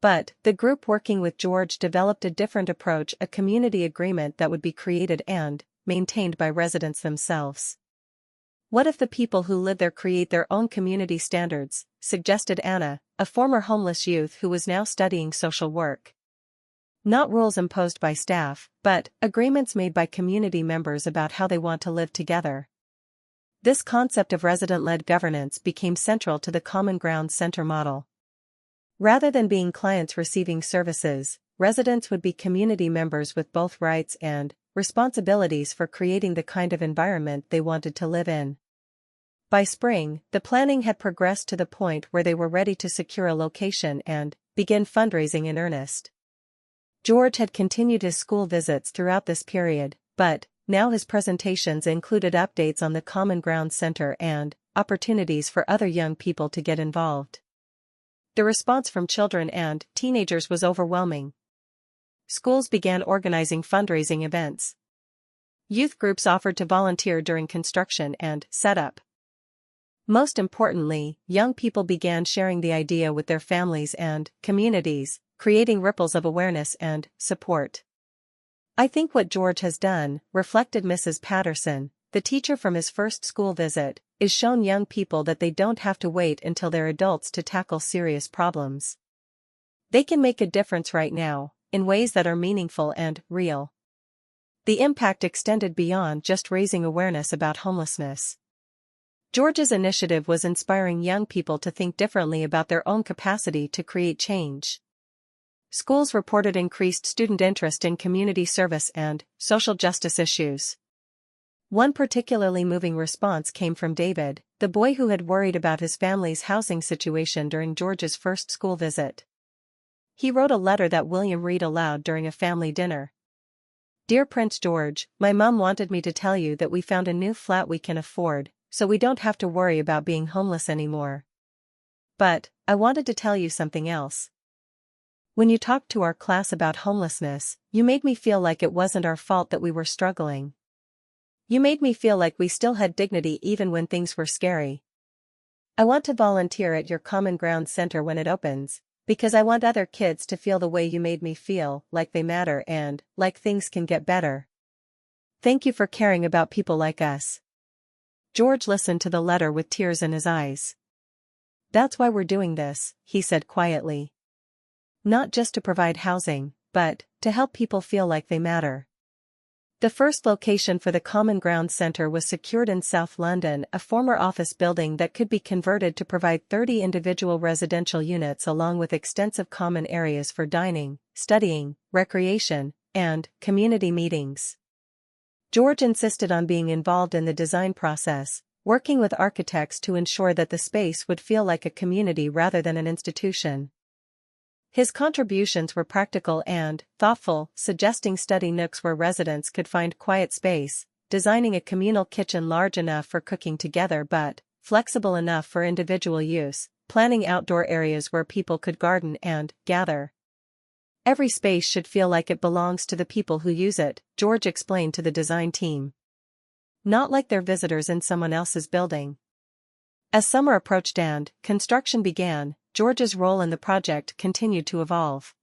But the group working with George developed a different approach, a community agreement that would be created and maintained by residents themselves. What if the people who live there create their own community standards, suggested Anna, a former homeless youth who was now studying social work. Not rules imposed by staff, but agreements made by community members about how they want to live together. This concept of resident-led governance became central to the Common Ground Center model. Rather than being clients receiving services, residents would be community members with both rights and responsibilities for creating the kind of environment they wanted to live in. By spring, the planning had progressed to the point where they were ready to secure a location and begin fundraising in earnest. George had continued his school visits throughout this period, but now his presentations included updates on the Common Ground Center and opportunities for other young people to get involved. The response from children and teenagers was overwhelming. Schools began organizing fundraising events. Youth groups offered to volunteer during construction and setup. Most importantly, young people began sharing the idea with their families and communities, creating ripples of awareness and support. "I think what George has done," reflected Mrs. Patterson, the teacher from his first school visit, is shown young people that they don't have to wait until they're adults to tackle serious problems. They can make a difference right now, in ways that are meaningful and real. The impact extended beyond just raising awareness about homelessness. George's initiative was inspiring young people to think differently about their own capacity to create change. Schools reported increased student interest in community service and social justice issues. One particularly moving response came from David, the boy who had worried about his family's housing situation during George's first school visit. He wrote a letter that William read aloud during a family dinner. "Dear Prince George, my mom wanted me to tell you that we found a new flat we can afford, so we don't have to worry about being homeless anymore. But I wanted to tell you something else. When you talked to our class about homelessness, you made me feel like it wasn't our fault that we were struggling. You made me feel like we still had dignity even when things were scary. I want to volunteer at your Common Ground Center when it opens, because I want other kids to feel the way you made me feel, like they matter and like things can get better. Thank you for caring about people like us." George listened to the letter with tears in his eyes. "That's why we're doing this," he said quietly. "Not just to provide housing, but to help people feel like they matter." The first location for the Common Ground Center was secured in South London, a former office building that could be converted to provide 30 individual residential units along with extensive common areas for dining, studying, recreation, and community meetings. George insisted on being involved in the design process, working with architects to ensure that the space would feel like a community rather than an institution. His contributions were practical and thoughtful, suggesting study nooks where residents could find quiet space, designing a communal kitchen large enough for cooking together but flexible enough for individual use, planning outdoor areas where people could garden and gather. "Every space should feel like it belongs to the people who use it," George explained to the design team. "Not like they're visitors in someone else's building." As summer approached and construction began, George's role in the project continued to evolve.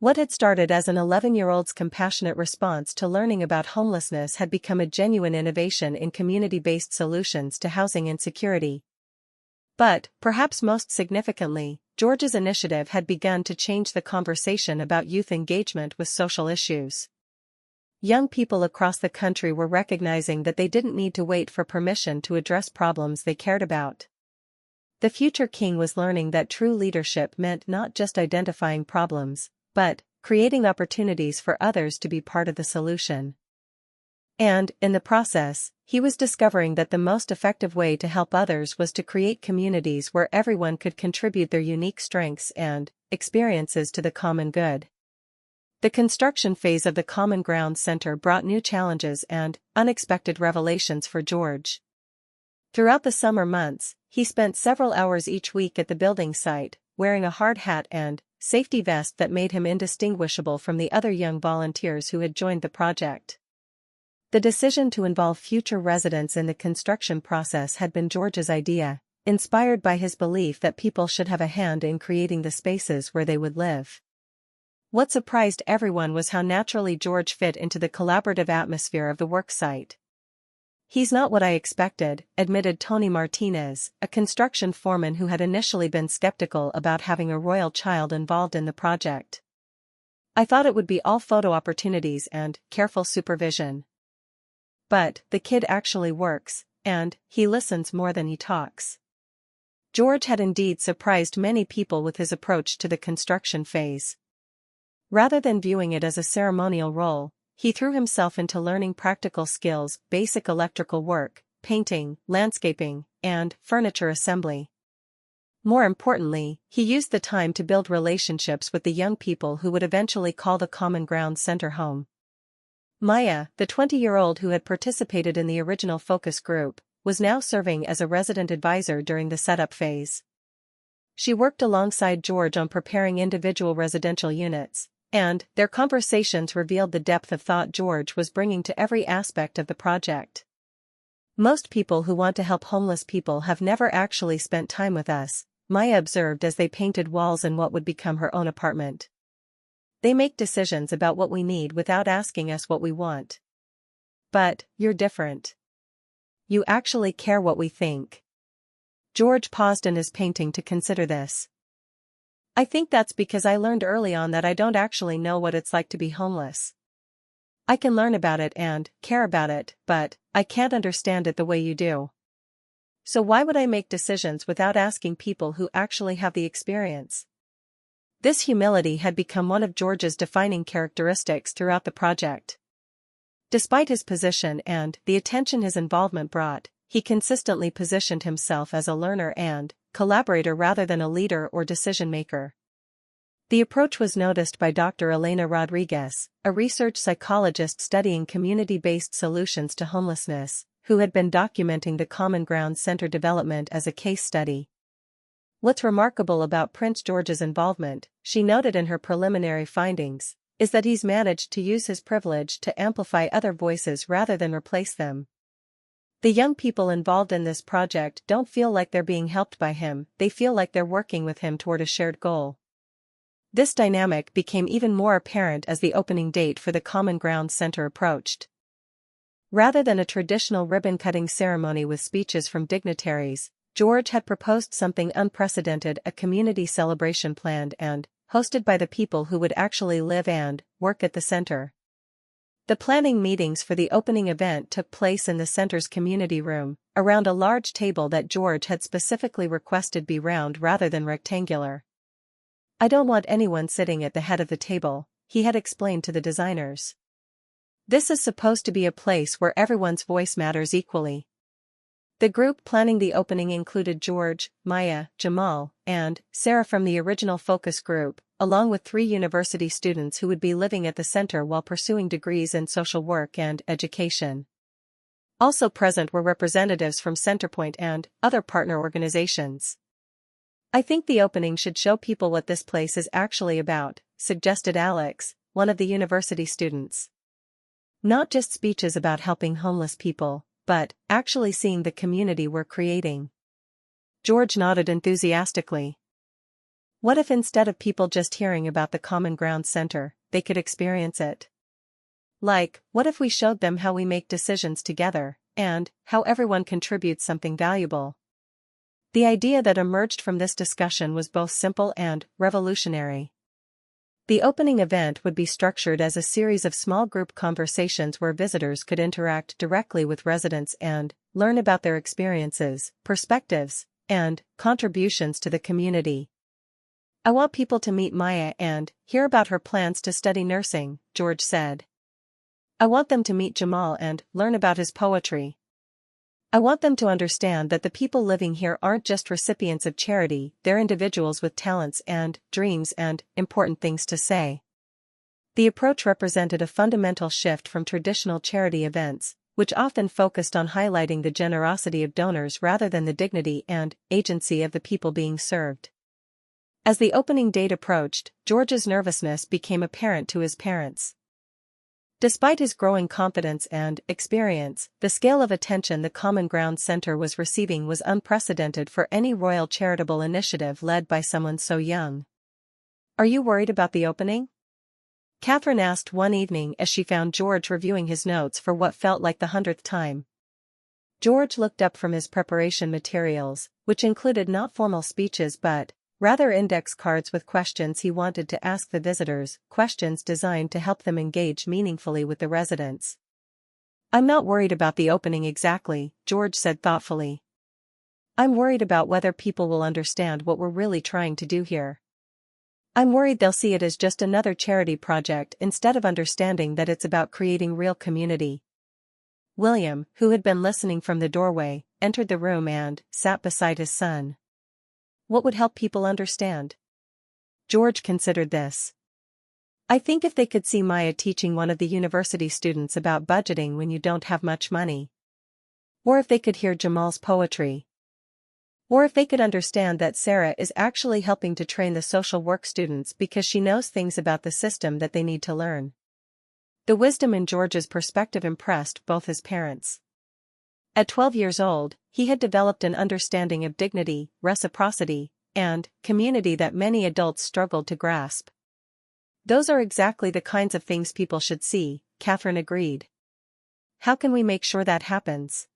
What had started as an 11-year-old's compassionate response to learning about homelessness had become a genuine innovation in community-based solutions to housing insecurity. But, perhaps most significantly, George's initiative had begun to change the conversation about youth engagement with social issues. Young people across the country were recognizing that they didn't need to wait for permission to address problems they cared about. The future king was learning that true leadership meant not just identifying problems, but creating opportunities for others to be part of the solution. And, in the process, he was discovering that the most effective way to help others was to create communities where everyone could contribute their unique strengths and experiences to the common good. The construction phase of the Common Ground Center brought new challenges and unexpected revelations for George. Throughout the summer months, he spent several hours each week at the building site, wearing a hard hat and safety vest that made him indistinguishable from the other young volunteers who had joined the project. The decision to involve future residents in the construction process had been George's idea, inspired by his belief that people should have a hand in creating the spaces where they would live. What surprised everyone was how naturally George fit into the collaborative atmosphere of the worksite. "He's not what I expected," admitted Tony Martinez, a construction foreman who had initially been skeptical about having a royal child involved in the project. "I thought it would be all photo opportunities and careful supervision. But the kid actually works, and he listens more than he talks." George had indeed surprised many people with his approach to the construction phase. Rather than viewing it as a ceremonial role, he threw himself into learning practical skills, basic electrical work, painting, landscaping, and furniture assembly. More importantly, he used the time to build relationships with the young people who would eventually call the Common Ground Center home. Maya, the 20-year-old who had participated in the original focus group, was now serving as a resident advisor during the setup phase. She worked alongside George on preparing individual residential units, and their conversations revealed the depth of thought George was bringing to every aspect of the project. "Most people who want to help homeless people have never actually spent time with us," Maya observed as they painted walls in what would become her own apartment. "They make decisions about what we need without asking us what we want. But you're different. You actually care what we think." George paused in his painting to consider this. "I think that's because I learned early on that I don't actually know what it's like to be homeless. I can learn about it and care about it, but I can't understand it the way you do. So why would I make decisions without asking people who actually have the experience?" This humility had become one of George's defining characteristics throughout the project. Despite his position and the attention his involvement brought, he consistently positioned himself as a learner and collaborator rather than a leader or decision-maker. The approach was noticed by Dr. Elena Rodriguez, a research psychologist studying community-based solutions to homelessness, who had been documenting the Common Ground Center development as a case study. "What's remarkable about Prince George's involvement," she noted in her preliminary findings, "is that he's managed to use his privilege to amplify other voices rather than replace them. The young people involved in this project don't feel like they're being helped by him, they feel like they're working with him toward a shared goal." This dynamic became even more apparent as the opening date for the Common Ground Center approached. Rather than a traditional ribbon-cutting ceremony with speeches from dignitaries, George had proposed something unprecedented: a community celebration planned and hosted by the people who would actually live and work at the center. The planning meetings for the opening event took place in the center's community room, around a large table that George had specifically requested be round rather than rectangular. "I don't want anyone sitting at the head of the table," he had explained to the designers. "This is supposed to be a place where everyone's voice matters equally." The group planning the opening included George, Maya, Jamal, and Sarah from the original focus group, along with 3 university students who would be living at the center while pursuing degrees in social work and education. Also present were representatives from Centerpoint and other partner organizations. "I think the opening should show people what this place is actually about," suggested Alex, one of the university students. "Not just speeches about helping homeless people, but actually seeing the community we're creating." George nodded enthusiastically. What if instead of people just hearing about the Common Ground Center, they could experience it? Like, what if we showed them how we make decisions together, and how everyone contributes something valuable? The idea that emerged from this discussion was both simple and revolutionary. The opening event would be structured as a series of small group conversations where visitors could interact directly with residents and learn about their experiences, perspectives, and contributions to the community. "I want people to meet Maya and hear about her plans to study nursing," George said. "I want them to meet Jamal and learn about his poetry. I want them to understand that the people living here aren't just recipients of charity, they're individuals with talents and dreams and important things to say." The approach represented a fundamental shift from traditional charity events, which often focused on highlighting the generosity of donors rather than the dignity and agency of the people being served. As the opening date approached, George's nervousness became apparent to his parents. Despite his growing confidence and experience, the scale of attention the Common Ground Center was receiving was unprecedented for any royal charitable initiative led by someone so young. "Are you worried about the opening?" Catherine asked one evening as she found George reviewing his notes for what felt like the 100th time. George looked up from his preparation materials, which included not formal speeches but rather index cards with questions he wanted to ask the visitors, questions designed to help them engage meaningfully with the residents. "I'm not worried about the opening exactly," George said thoughtfully. "I'm worried about whether people will understand what we're really trying to do here. I'm worried they'll see it as just another charity project instead of understanding that it's about creating real community." William, who had been listening from the doorway, entered the room and sat beside his son. "What would help people understand?" George considered this. "I think if they could see Maya teaching one of the university students about budgeting when you don't have much money. Or if they could hear Jamal's poetry. Or if they could understand that Sarah is actually helping to train the social work students because she knows things about the system that they need to learn." The wisdom in George's perspective impressed both his parents. At 12 years old, he had developed an understanding of dignity, reciprocity, and community that many adults struggled to grasp. "Those are exactly the kinds of things people should see," Catherine agreed. "How can we make sure that happens?"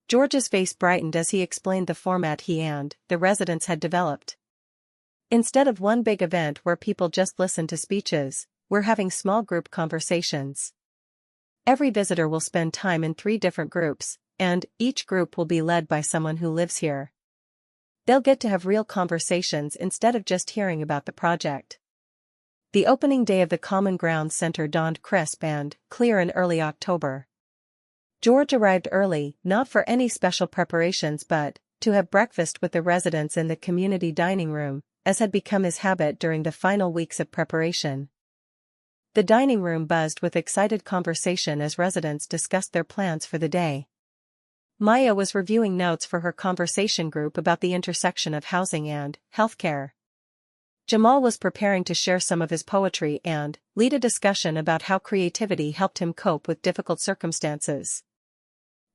George's face brightened as he explained the format he and the residents had developed. "Instead of one big event where people just listen to speeches, we're having small group conversations. Every visitor will spend time in 3 different groups, and each group will be led by someone who lives here. They'll get to have real conversations instead of just hearing about the project." The opening day of the Common Ground Center dawned crisp and clear in early October. George arrived early, not for any special preparations but to have breakfast with the residents in the community dining room, as had become his habit during the final weeks of preparation. The dining room buzzed with excited conversation as residents discussed their plans for the day. Maya was reviewing notes for her conversation group about the intersection of housing and healthcare. Jamal was preparing to share some of his poetry and lead a discussion about how creativity helped him cope with difficult circumstances.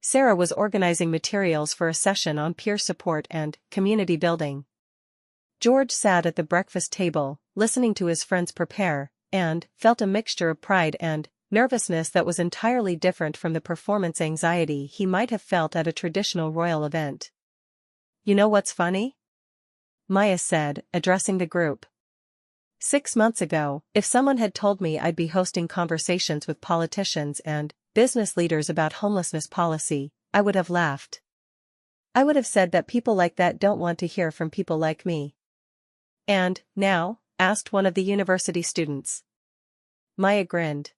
Sarah was organizing materials for a session on peer support and community building. George sat at the breakfast table, listening to his friends prepare, and felt a mixture of pride and nervousness that was entirely different from the performance anxiety he might have felt at a traditional royal event. "You know what's funny?" Maya said, addressing the group. 6 months ago, if someone had told me I'd be hosting conversations with politicians and business leaders about homelessness policy, I would have laughed. I would have said that people like that don't want to hear from people like me." "And now?" asked one of the university students. Maya grinned.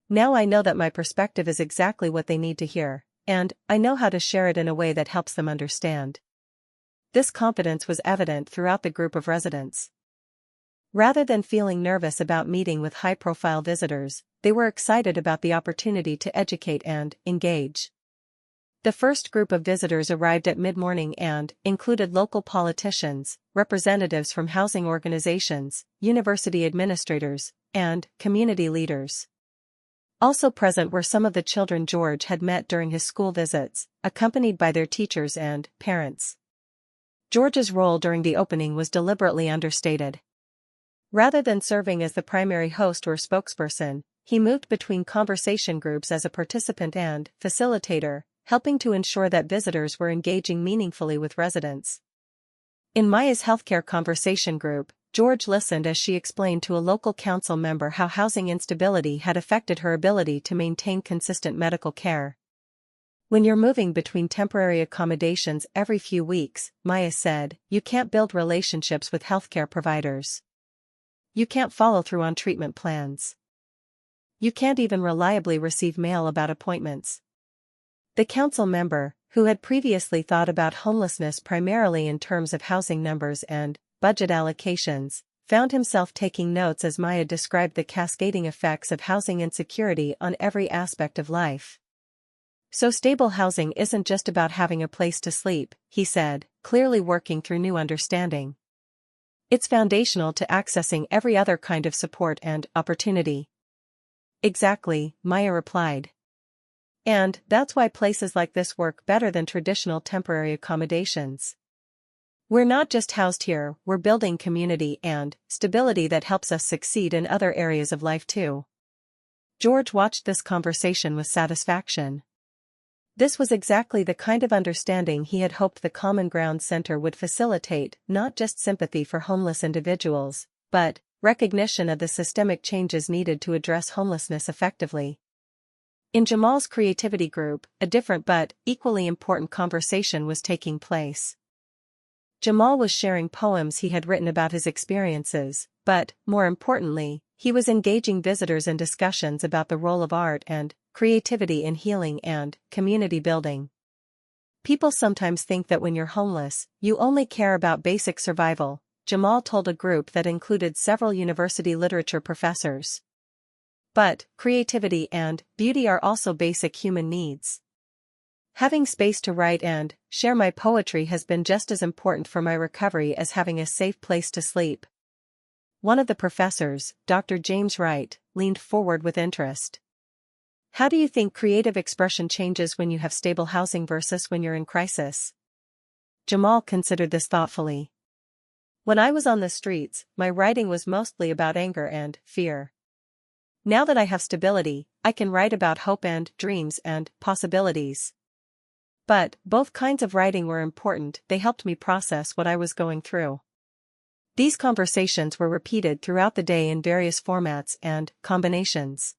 "Now I know that my perspective is exactly what they need to hear, and I know how to share it in a way that helps them understand." This confidence was evident throughout the group of residents. Rather than feeling nervous about meeting with high-profile visitors, they were excited about the opportunity to educate and engage. The first group of visitors arrived at mid-morning and included local politicians, representatives from housing organizations, university administrators, and community leaders. Also present were some of the children George had met during his school visits, accompanied by their teachers and parents. George's role during the opening was deliberately understated. Rather than serving as the primary host or spokesperson, he moved between conversation groups as a participant and facilitator, helping to ensure that visitors were engaging meaningfully with residents. In Maya's healthcare conversation group, George listened as she explained to a local council member how housing instability had affected her ability to maintain consistent medical care. "When you're moving between temporary accommodations every few weeks," Maya said, "you can't build relationships with healthcare providers. You can't follow through on treatment plans. You can't even reliably receive mail about appointments." The council member, who had previously thought about homelessness primarily in terms of housing numbers and budget allocations, found himself taking notes as Maya described the cascading effects of housing insecurity on every aspect of life. "So stable housing isn't just about having a place to sleep," he said, clearly working through new understanding. It's foundational to accessing every other kind of support and opportunity. Exactly, Maya replied. And that's why places like this work better than traditional temporary accommodations. We're not just housed here, we're building community and stability that helps us succeed in other areas of life too. George watched this conversation with satisfaction. This was exactly the kind of understanding he had hoped the Common Ground Center would facilitate, not just sympathy for homeless individuals, but recognition of the systemic changes needed to address homelessness effectively. In Jamal's creativity group, a different but equally important conversation was taking place. Jamal was sharing poems he had written about his experiences, but, more importantly, he was engaging visitors in discussions about the role of art and creativity in healing and community building. People sometimes think that when you're homeless, you only care about basic survival, Jamal told a group that included several university literature professors. But creativity and beauty are also basic human needs. Having space to write and share my poetry has been just as important for my recovery as having a safe place to sleep. One of the professors, Dr. James Wright, leaned forward with interest. How do you think creative expression changes when you have stable housing versus when you're in crisis? Jamal considered this thoughtfully. When I was on the streets, my writing was mostly about anger and fear. Now that I have stability, I can write about hope and dreams and possibilities. But both kinds of writing were important, they helped me process what I was going through. These conversations were repeated throughout the day in various formats and combinations.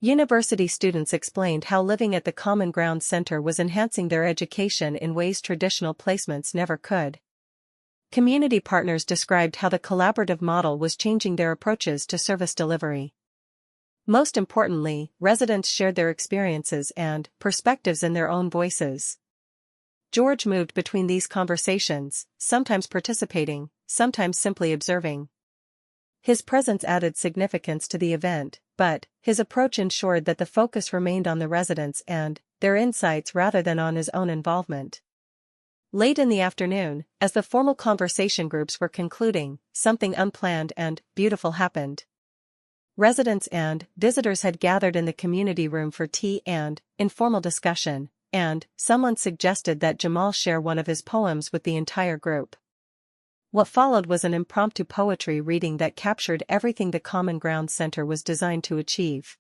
University students explained how living at the Common Ground Center was enhancing their education in ways traditional placements never could. Community partners described how the collaborative model was changing their approaches to service delivery. Most importantly, residents shared their experiences and perspectives in their own voices. George moved between these conversations, sometimes participating, sometimes simply observing. His presence added significance to the event, but his approach ensured that the focus remained on the residents and their insights rather than on his own involvement. Late in the afternoon, as the formal conversation groups were concluding, something unplanned and beautiful happened. Residents and visitors had gathered in the community room for tea and informal discussion, and someone suggested that Jamal share one of his poems with the entire group. What followed was an impromptu poetry reading that captured everything the Common Ground Center was designed to achieve.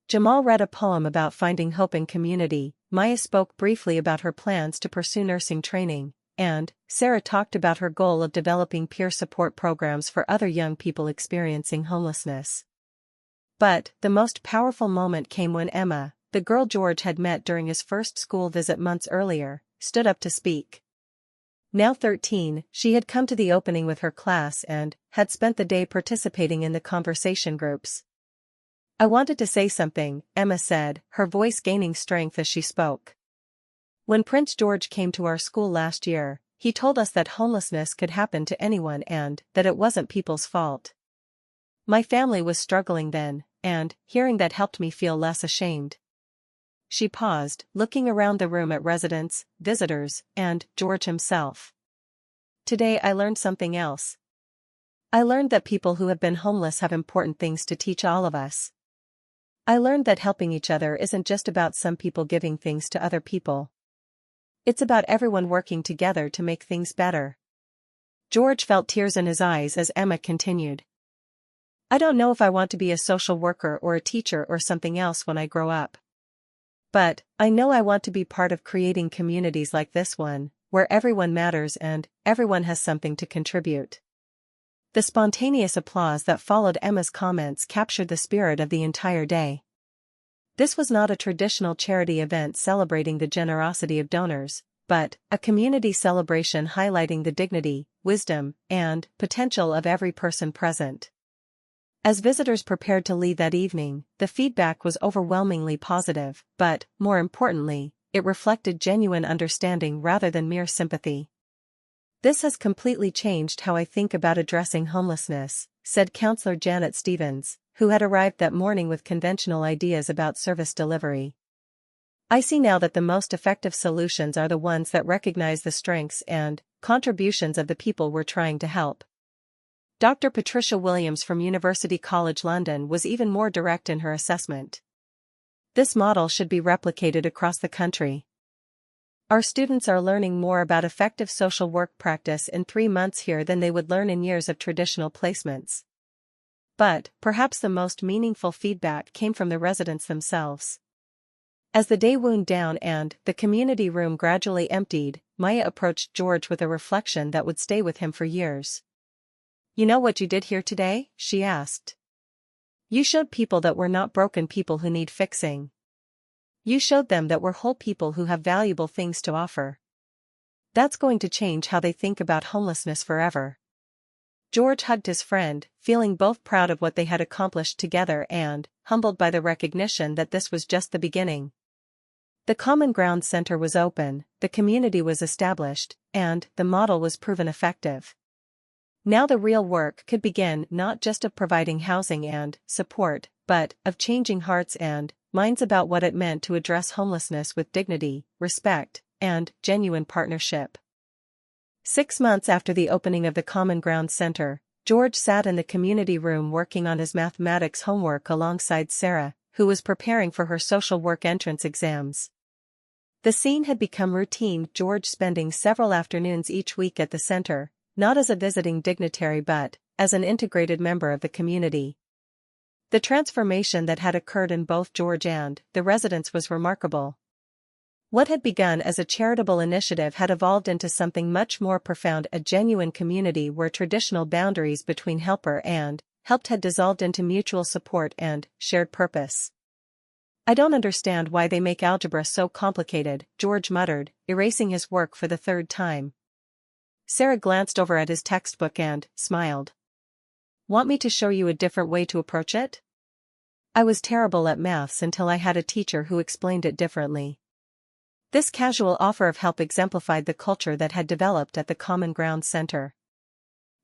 Jamal read a poem about finding hope in community, Maya spoke briefly about her plans to pursue nursing training, and Sarah talked about her goal of developing peer support programs for other young people experiencing homelessness. But the most powerful moment came when Emma, the girl George had met during his first school visit months earlier, stood up to speak. Now 13, she had come to the opening with her class and had spent the day participating in the conversation groups. I wanted to say something, Emma said, her voice gaining strength as she spoke. When Prince George came to our school last year, he told us that homelessness could happen to anyone and that it wasn't people's fault. My family was struggling then, and hearing that helped me feel less ashamed. She paused, looking around the room at residents, visitors, and George himself. Today I learned something else. I learned that people who have been homeless have important things to teach all of us. I learned that helping each other isn't just about some people giving things to other people. It's about everyone working together to make things better. George felt tears in his eyes as Emma continued. I don't know if I want to be a social worker or a teacher or something else when I grow up. But I know I want to be part of creating communities like this one, where everyone matters and everyone has something to contribute. The spontaneous applause that followed Emma's comments captured the spirit of the entire day. This was not a traditional charity event celebrating the generosity of donors, but a community celebration highlighting the dignity, wisdom, and potential of every person present. As visitors prepared to leave that evening, the feedback was overwhelmingly positive, but, more importantly, it reflected genuine understanding rather than mere sympathy. This has completely changed how I think about addressing homelessness, said Counselor Janet Stevens, who had arrived that morning with conventional ideas about service delivery. I see now that the most effective solutions are the ones that recognize the strengths and contributions of the people we're trying to help. Dr. Patricia Williams from University College London was even more direct in her assessment. This model should be replicated across the country. Our students are learning more about effective social work practice in 3 months here than they would learn in years of traditional placements. But, perhaps the most meaningful feedback came from the residents themselves. As the day wound down and the community room gradually emptied, Maya approached George with a reflection that would stay with him for years. "You know what you did here today?" she asked. "You showed people that we're not broken people who need fixing. You showed them that we're whole people who have valuable things to offer. That's going to change how they think about homelessness forever." George hugged his friend, feeling both proud of what they had accomplished together and humbled by the recognition that this was just the beginning. The Common Ground Center was open, the community was established, and the model was proven effective. Now the real work could begin, not just of providing housing and support, but of changing hearts and minds about what it meant to address homelessness with dignity, respect, and genuine partnership. 6 months after the opening of the Common Ground Center, George sat in the community room working on his mathematics homework alongside Sarah, who was preparing for her social work entrance exams. The scene had become routine, George spending several afternoons each week at the center, not as a visiting dignitary but as an integrated member of the community. The transformation that had occurred in both George and the residents was remarkable. What had begun as a charitable initiative had evolved into something much more profound, a genuine community where traditional boundaries between helper and helped had dissolved into mutual support and shared purpose. "I don't understand why they make algebra so complicated," George muttered, erasing his work for the 3rd time. Sarah glanced over at his textbook and smiled. "Want me to show you a different way to approach it? I was terrible at maths until I had a teacher who explained it differently." This casual offer of help exemplified the culture that had developed at the Common Ground Center.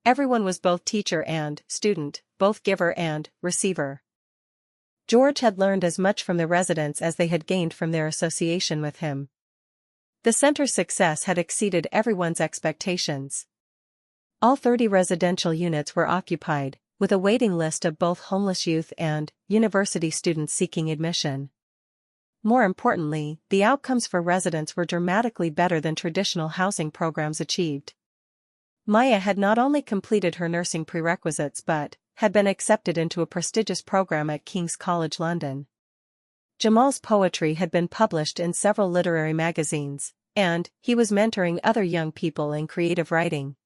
Everyone was both teacher and student, both giver and receiver. George had learned as much from the residents as they had gained from their association with him. The center's success had exceeded everyone's expectations. All 30 residential units were occupied, with a waiting list of both homeless youth and university students seeking admission. More importantly, the outcomes for residents were dramatically better than traditional housing programs achieved. Maya had not only completed her nursing prerequisites but had been accepted into a prestigious program at King's College London. Jamal's poetry had been published in several literary magazines, and he was mentoring other young people in creative writing.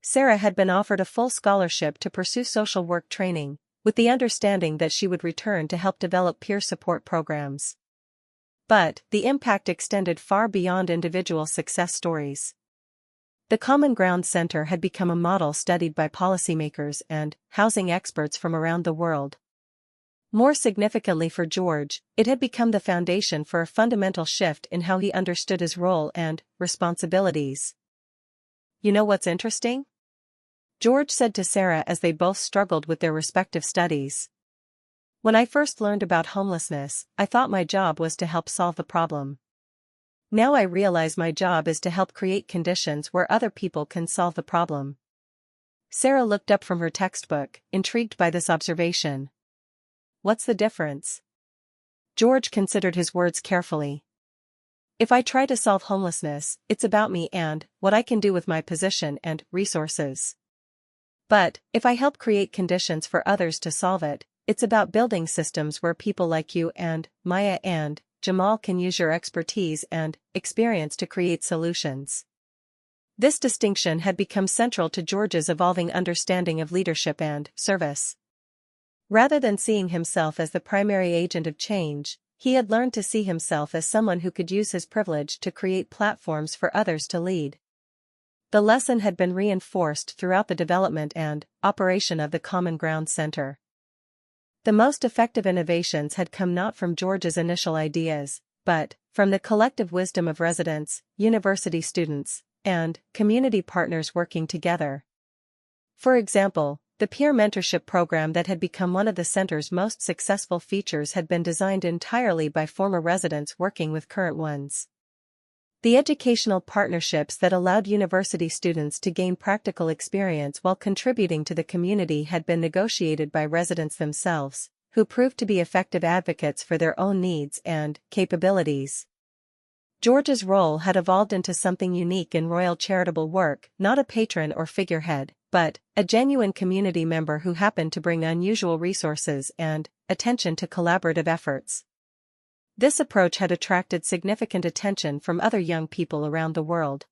Sarah had been offered a full scholarship to pursue social work training, with the understanding that she would return to help develop peer support programs. But the impact extended far beyond individual success stories. The Common Ground Center had become a model studied by policymakers and housing experts from around the world. More significantly for George, it had become the foundation for a fundamental shift in how he understood his role and responsibilities. "You know what's interesting?" George said to Sarah as they both struggled with their respective studies. "When I first learned about homelessness, I thought my job was to help solve the problem. Now I realize my job is to help create conditions where other people can solve the problem." Sarah looked up from her textbook, intrigued by this observation. "What's the difference?" George considered his words carefully. "If I try to solve homelessness, it's about me and what I can do with my position and resources. But if I help create conditions for others to solve it, it's about building systems where people like you and Maya and Jamal can use your expertise and experience to create solutions." This distinction had become central to George's evolving understanding of leadership and service. Rather than seeing himself as the primary agent of change, he had learned to see himself as someone who could use his privilege to create platforms for others to lead. The lesson had been reinforced throughout the development and operation of the Common Ground Center. The most effective innovations had come not from George's initial ideas, but from the collective wisdom of residents, university students, and community partners working together. For example, The peer mentorship program that had become one of the center's most successful features had been designed entirely by former residents working with current ones. The educational partnerships that allowed university students to gain practical experience while contributing to the community had been negotiated by residents themselves, who proved to be effective advocates for their own needs and capabilities. George's role had evolved into something unique in royal charitable work, not a patron or figurehead, but a genuine community member who happened to bring unusual resources and attention to collaborative efforts. This approach had attracted significant attention from other young people around the world.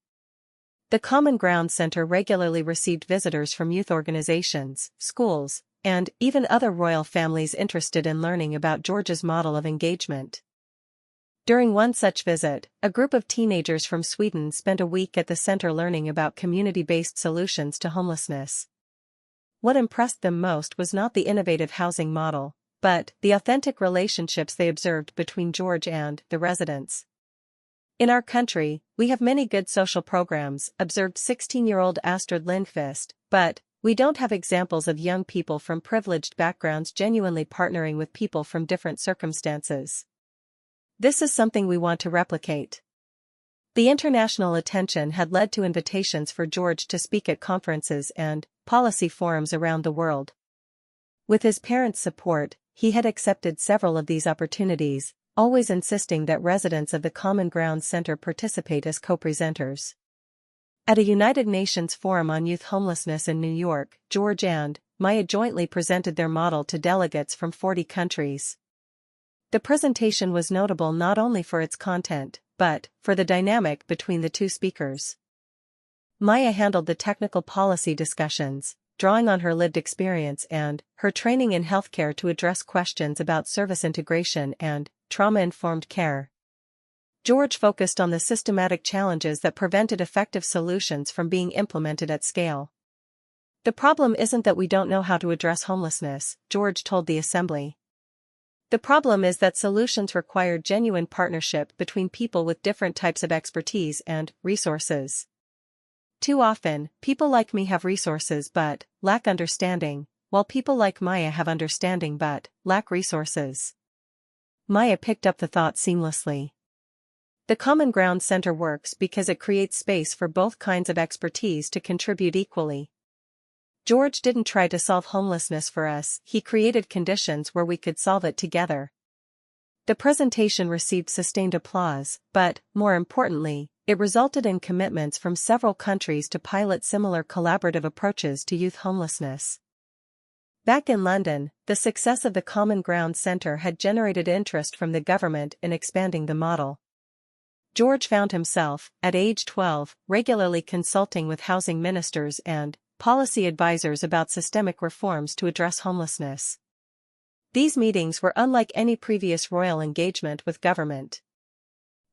The Common Ground Center regularly received visitors from youth organizations, schools, and even other royal families interested in learning about George's model of engagement. During one such visit, a group of teenagers from Sweden spent a week at the center learning about community-based solutions to homelessness. What impressed them most was not the innovative housing model, but the authentic relationships they observed between George and the residents. "In our country, we have many good social programs," observed 16-year-old Astrid Lindqvist, "but we don't have examples of young people from privileged backgrounds genuinely partnering with people from different circumstances. This is something we want to replicate." The international attention had led to invitations for George to speak at conferences and policy forums around the world. With his parents' support, he had accepted several of these opportunities, always insisting that residents of the Common Ground Center participate as co-presenters. At a United Nations Forum on Youth Homelessness in New York, George and Maya jointly presented their model to delegates from 40 countries. The presentation was notable not only for its content, but for the dynamic between the two speakers. Maya handled the technical policy discussions, drawing on her lived experience and her training in healthcare to address questions about service integration and trauma-informed care. George focused on the systematic challenges that prevented effective solutions from being implemented at scale. "The problem isn't that we don't know how to address homelessness," George told the assembly. "The problem is that solutions require genuine partnership between people with different types of expertise and resources. Too often, people like me have resources but lack understanding, while people like Maya have understanding but lack resources." Maya picked up the thought seamlessly. The Common Ground Center works because it creates space for both kinds of expertise to contribute equally. "George didn't try to solve homelessness for us, he created conditions where we could solve it together." The presentation received sustained applause, but, more importantly, it resulted in commitments from several countries to pilot similar collaborative approaches to youth homelessness. Back in London, the success of the Common Ground Center had generated interest from the government in expanding the model. George found himself, at age 12, regularly consulting with housing ministers and policy advisors about systemic reforms to address homelessness. These meetings were unlike any previous royal engagement with government.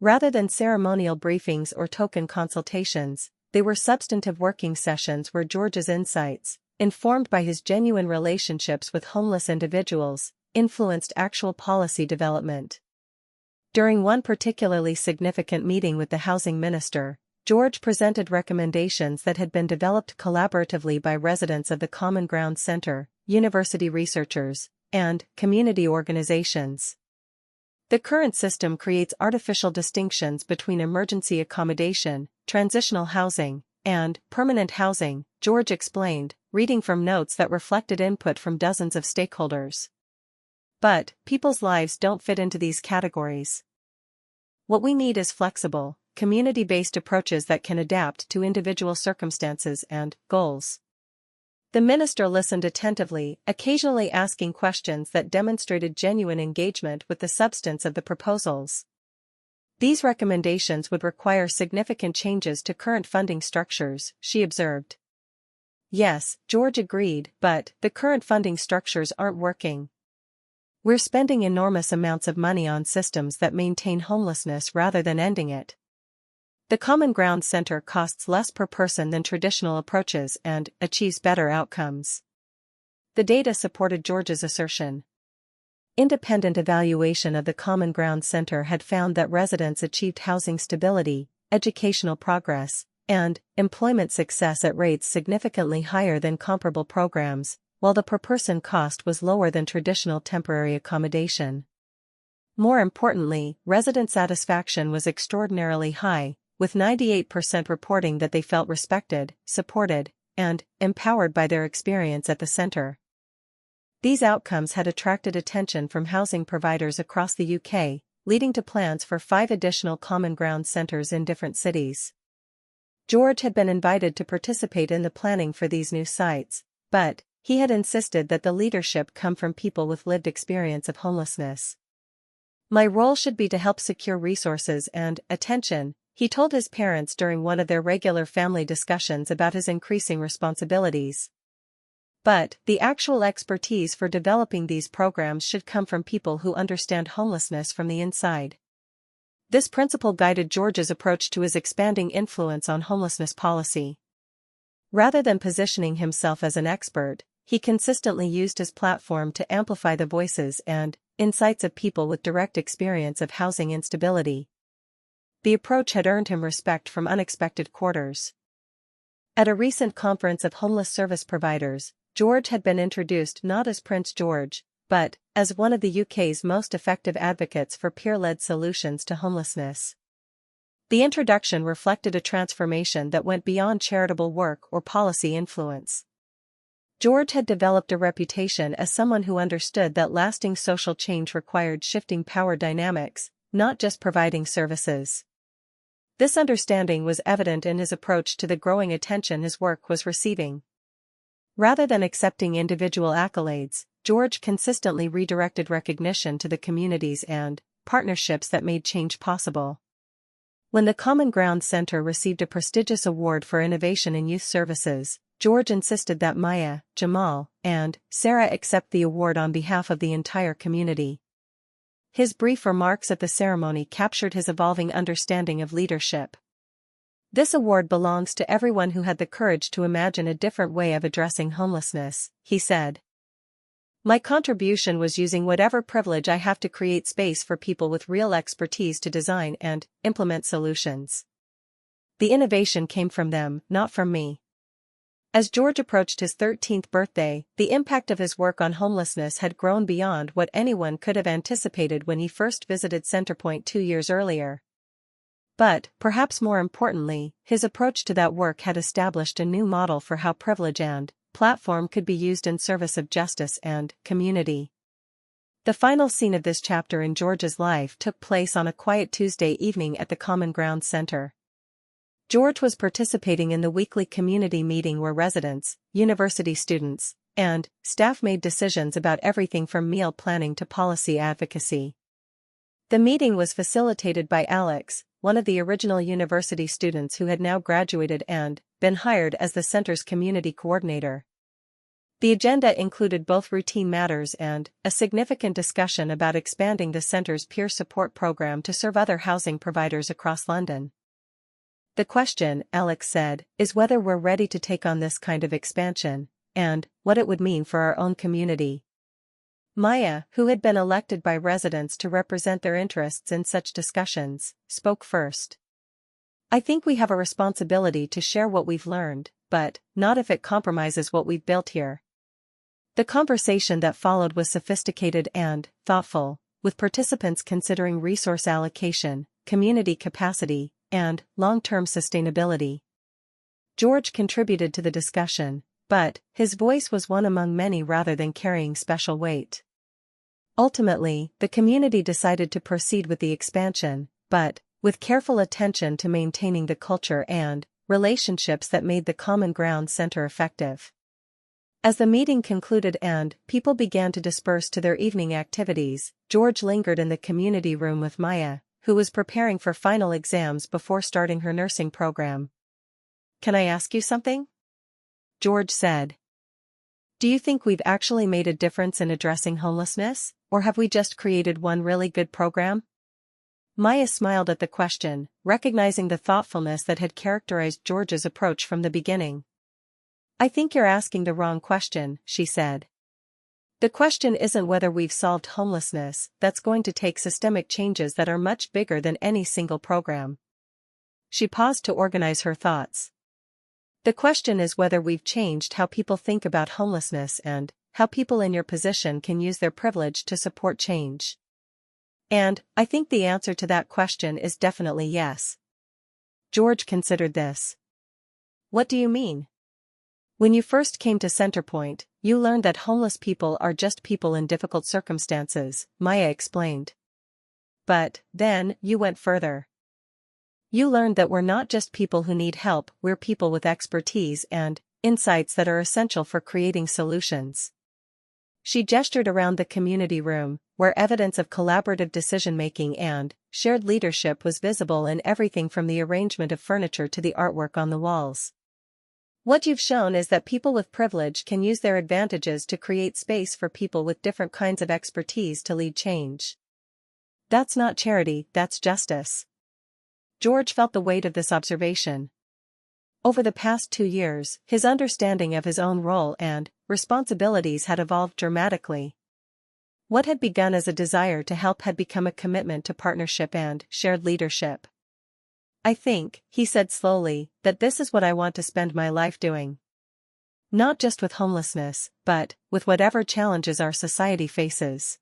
Rather than ceremonial briefings or token consultations, they were substantive working sessions where George's insights, informed by his genuine relationships with homeless individuals, influenced actual policy development. During one particularly significant meeting with the housing minister, George presented recommendations that had been developed collaboratively by residents of the Common Ground Center, university researchers, and community organizations. "The current system creates artificial distinctions between emergency accommodation, transitional housing, and permanent housing," George explained, reading from notes that reflected input from dozens of stakeholders. "But people's lives don't fit into these categories. What we need is flexible, community-based approaches that can adapt to individual circumstances and goals." The minister listened attentively, occasionally asking questions that demonstrated genuine engagement with the substance of the proposals. "These recommendations would require significant changes to current funding structures," she observed. "Yes," George agreed, "but the current funding structures aren't working. We're spending enormous amounts of money on systems that maintain homelessness rather than ending it. The Common Ground Center costs less per person than traditional approaches and achieves better outcomes." The data supported George's assertion. Independent evaluation of the Common Ground Center had found that residents achieved housing stability, educational progress, and employment success at rates significantly higher than comparable programs, while the per-person cost was lower than traditional temporary accommodation. More importantly, resident satisfaction was extraordinarily high, with 98% reporting that they felt respected, supported, and empowered by their experience at the center. These outcomes had attracted attention from housing providers across the UK, leading to plans for 5 additional common ground centres in different cities. George had been invited to participate in the planning for these new sites, but he had insisted that the leadership come from people with lived experience of homelessness. "My role should be to help secure resources and attention," he told his parents during one of their regular family discussions about his increasing responsibilities. "But the actual expertise for developing these programs should come from people who understand homelessness from the inside." This principle guided George's approach to his expanding influence on homelessness policy. Rather than positioning himself as an expert, he consistently used his platform to amplify the voices and insights of people with direct experience of housing instability. The approach had earned him respect from unexpected quarters. At a recent conference of homeless service providers, George had been introduced not as Prince George, but as one of the UK's most effective advocates for peer-led solutions to homelessness. The introduction reflected a transformation that went beyond charitable work or policy influence. George had developed a reputation as someone who understood that lasting social change required shifting power dynamics, not just providing services. This understanding was evident in his approach to the growing attention his work was receiving. Rather than accepting individual accolades, George consistently redirected recognition to the communities and partnerships that made change possible. When the Common Ground Centre received a prestigious award for innovation in youth services, George insisted that Maya, Jamal, and Sarah accept the award on behalf of the entire community. His brief remarks at the ceremony captured his evolving understanding of leadership. "This award belongs to everyone who had the courage to imagine a different way of addressing homelessness," he said. "My contribution was using whatever privilege I have to create space for people with real expertise to design and implement solutions. The innovation came from them, not from me." As George approached his 13th birthday, the impact of his work on homelessness had grown beyond what anyone could have anticipated when he first visited Centrepoint 2 years earlier. But, perhaps more importantly, his approach to that work had established a new model for how privilege and platform could be used in service of justice and community. The final scene of this chapter in George's life took place on a quiet Tuesday evening at the Common Ground Centre. George was participating in the weekly community meeting where residents, university students, and staff made decisions about everything from meal planning to policy advocacy. The meeting was facilitated by Alex, one of the original university students who had now graduated and been hired as the center's community coordinator. The agenda included both routine matters and a significant discussion about expanding the center's peer support program to serve other housing providers across London. "The question," Alex said, "is whether we're ready to take on this kind of expansion, and what it would mean for our own community." Maya, who had been elected by residents to represent their interests in such discussions, spoke first. "I think we have a responsibility to share what we've learned, but not if it compromises what we've built here." The conversation that followed was sophisticated and thoughtful, with participants considering resource allocation, community capacity, and long-term sustainability. George contributed to the discussion, but his voice was one among many rather than carrying special weight. Ultimately, the community decided to proceed with the expansion, but with careful attention to maintaining the culture and relationships that made the Common Ground Centre effective. As the meeting concluded and people began to disperse to their evening activities, George lingered in the community room with Maya, who was preparing for final exams before starting her nursing program. "Can I ask you something?" George said. "Do you think we've actually made a difference in addressing homelessness, or have we just created one really good program?" Maya smiled at the question, recognizing the thoughtfulness that had characterized George's approach from the beginning. "I think you're asking the wrong question," she said. "The question isn't whether we've solved homelessness, that's going to take systemic changes that are much bigger than any single program. she paused to organize her thoughts. The question is whether we've changed how people think about homelessness and how people in your position can use their privilege to support change. And I think the answer to that question is definitely yes. George considered this. What do you mean? When you first came to Centerpoint, you learned that homeless people are just people in difficult circumstances, Maya explained. But, then, you went further. You learned that we're not just people who need help, we're people with expertise and insights that are essential for creating solutions. She gestured around the community room, where evidence of collaborative decision-making and shared leadership was visible in everything from the arrangement of furniture to the artwork on the walls. What you've shown is that people with privilege can use their advantages to create space for people with different kinds of expertise to lead change. That's not charity, that's justice. George felt the weight of this observation. Over the past 2 years, his understanding of his own role and responsibilities had evolved dramatically. What had begun as a desire to help had become a commitment to partnership and shared leadership. I think, he said slowly, that this is what I want to spend my life doing. Not just with homelessness, but with whatever challenges our society faces.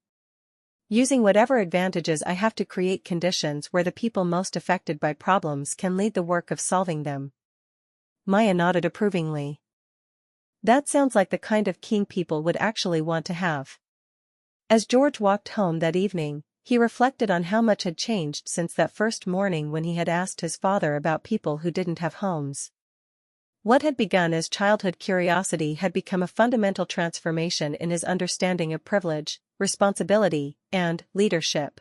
Using whatever advantages I have to create conditions where the people most affected by problems can lead the work of solving them. Maya nodded approvingly. That sounds like the kind of king people would actually want to have. As George walked home that evening, he reflected on how much had changed since that first morning when he had asked his father about people who didn't have homes. What had begun as childhood curiosity had become a fundamental transformation in his understanding of privilege, responsibility, and leadership.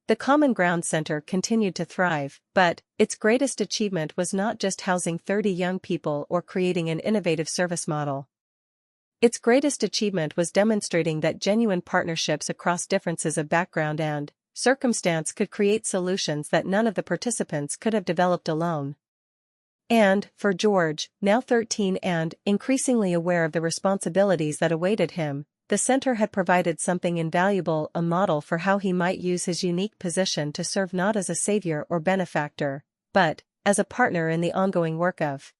The Common Ground Center continued to thrive, but its greatest achievement was not just housing 30 young people or creating an innovative service model. Its greatest achievement was demonstrating that genuine partnerships across differences of background and circumstance could create solutions that none of the participants could have developed alone. And, for George, now 13 and increasingly aware of the responsibilities that awaited him, the center had provided something invaluable, a model for how he might use his unique position to serve not as a savior or benefactor, but as a partner in the ongoing work of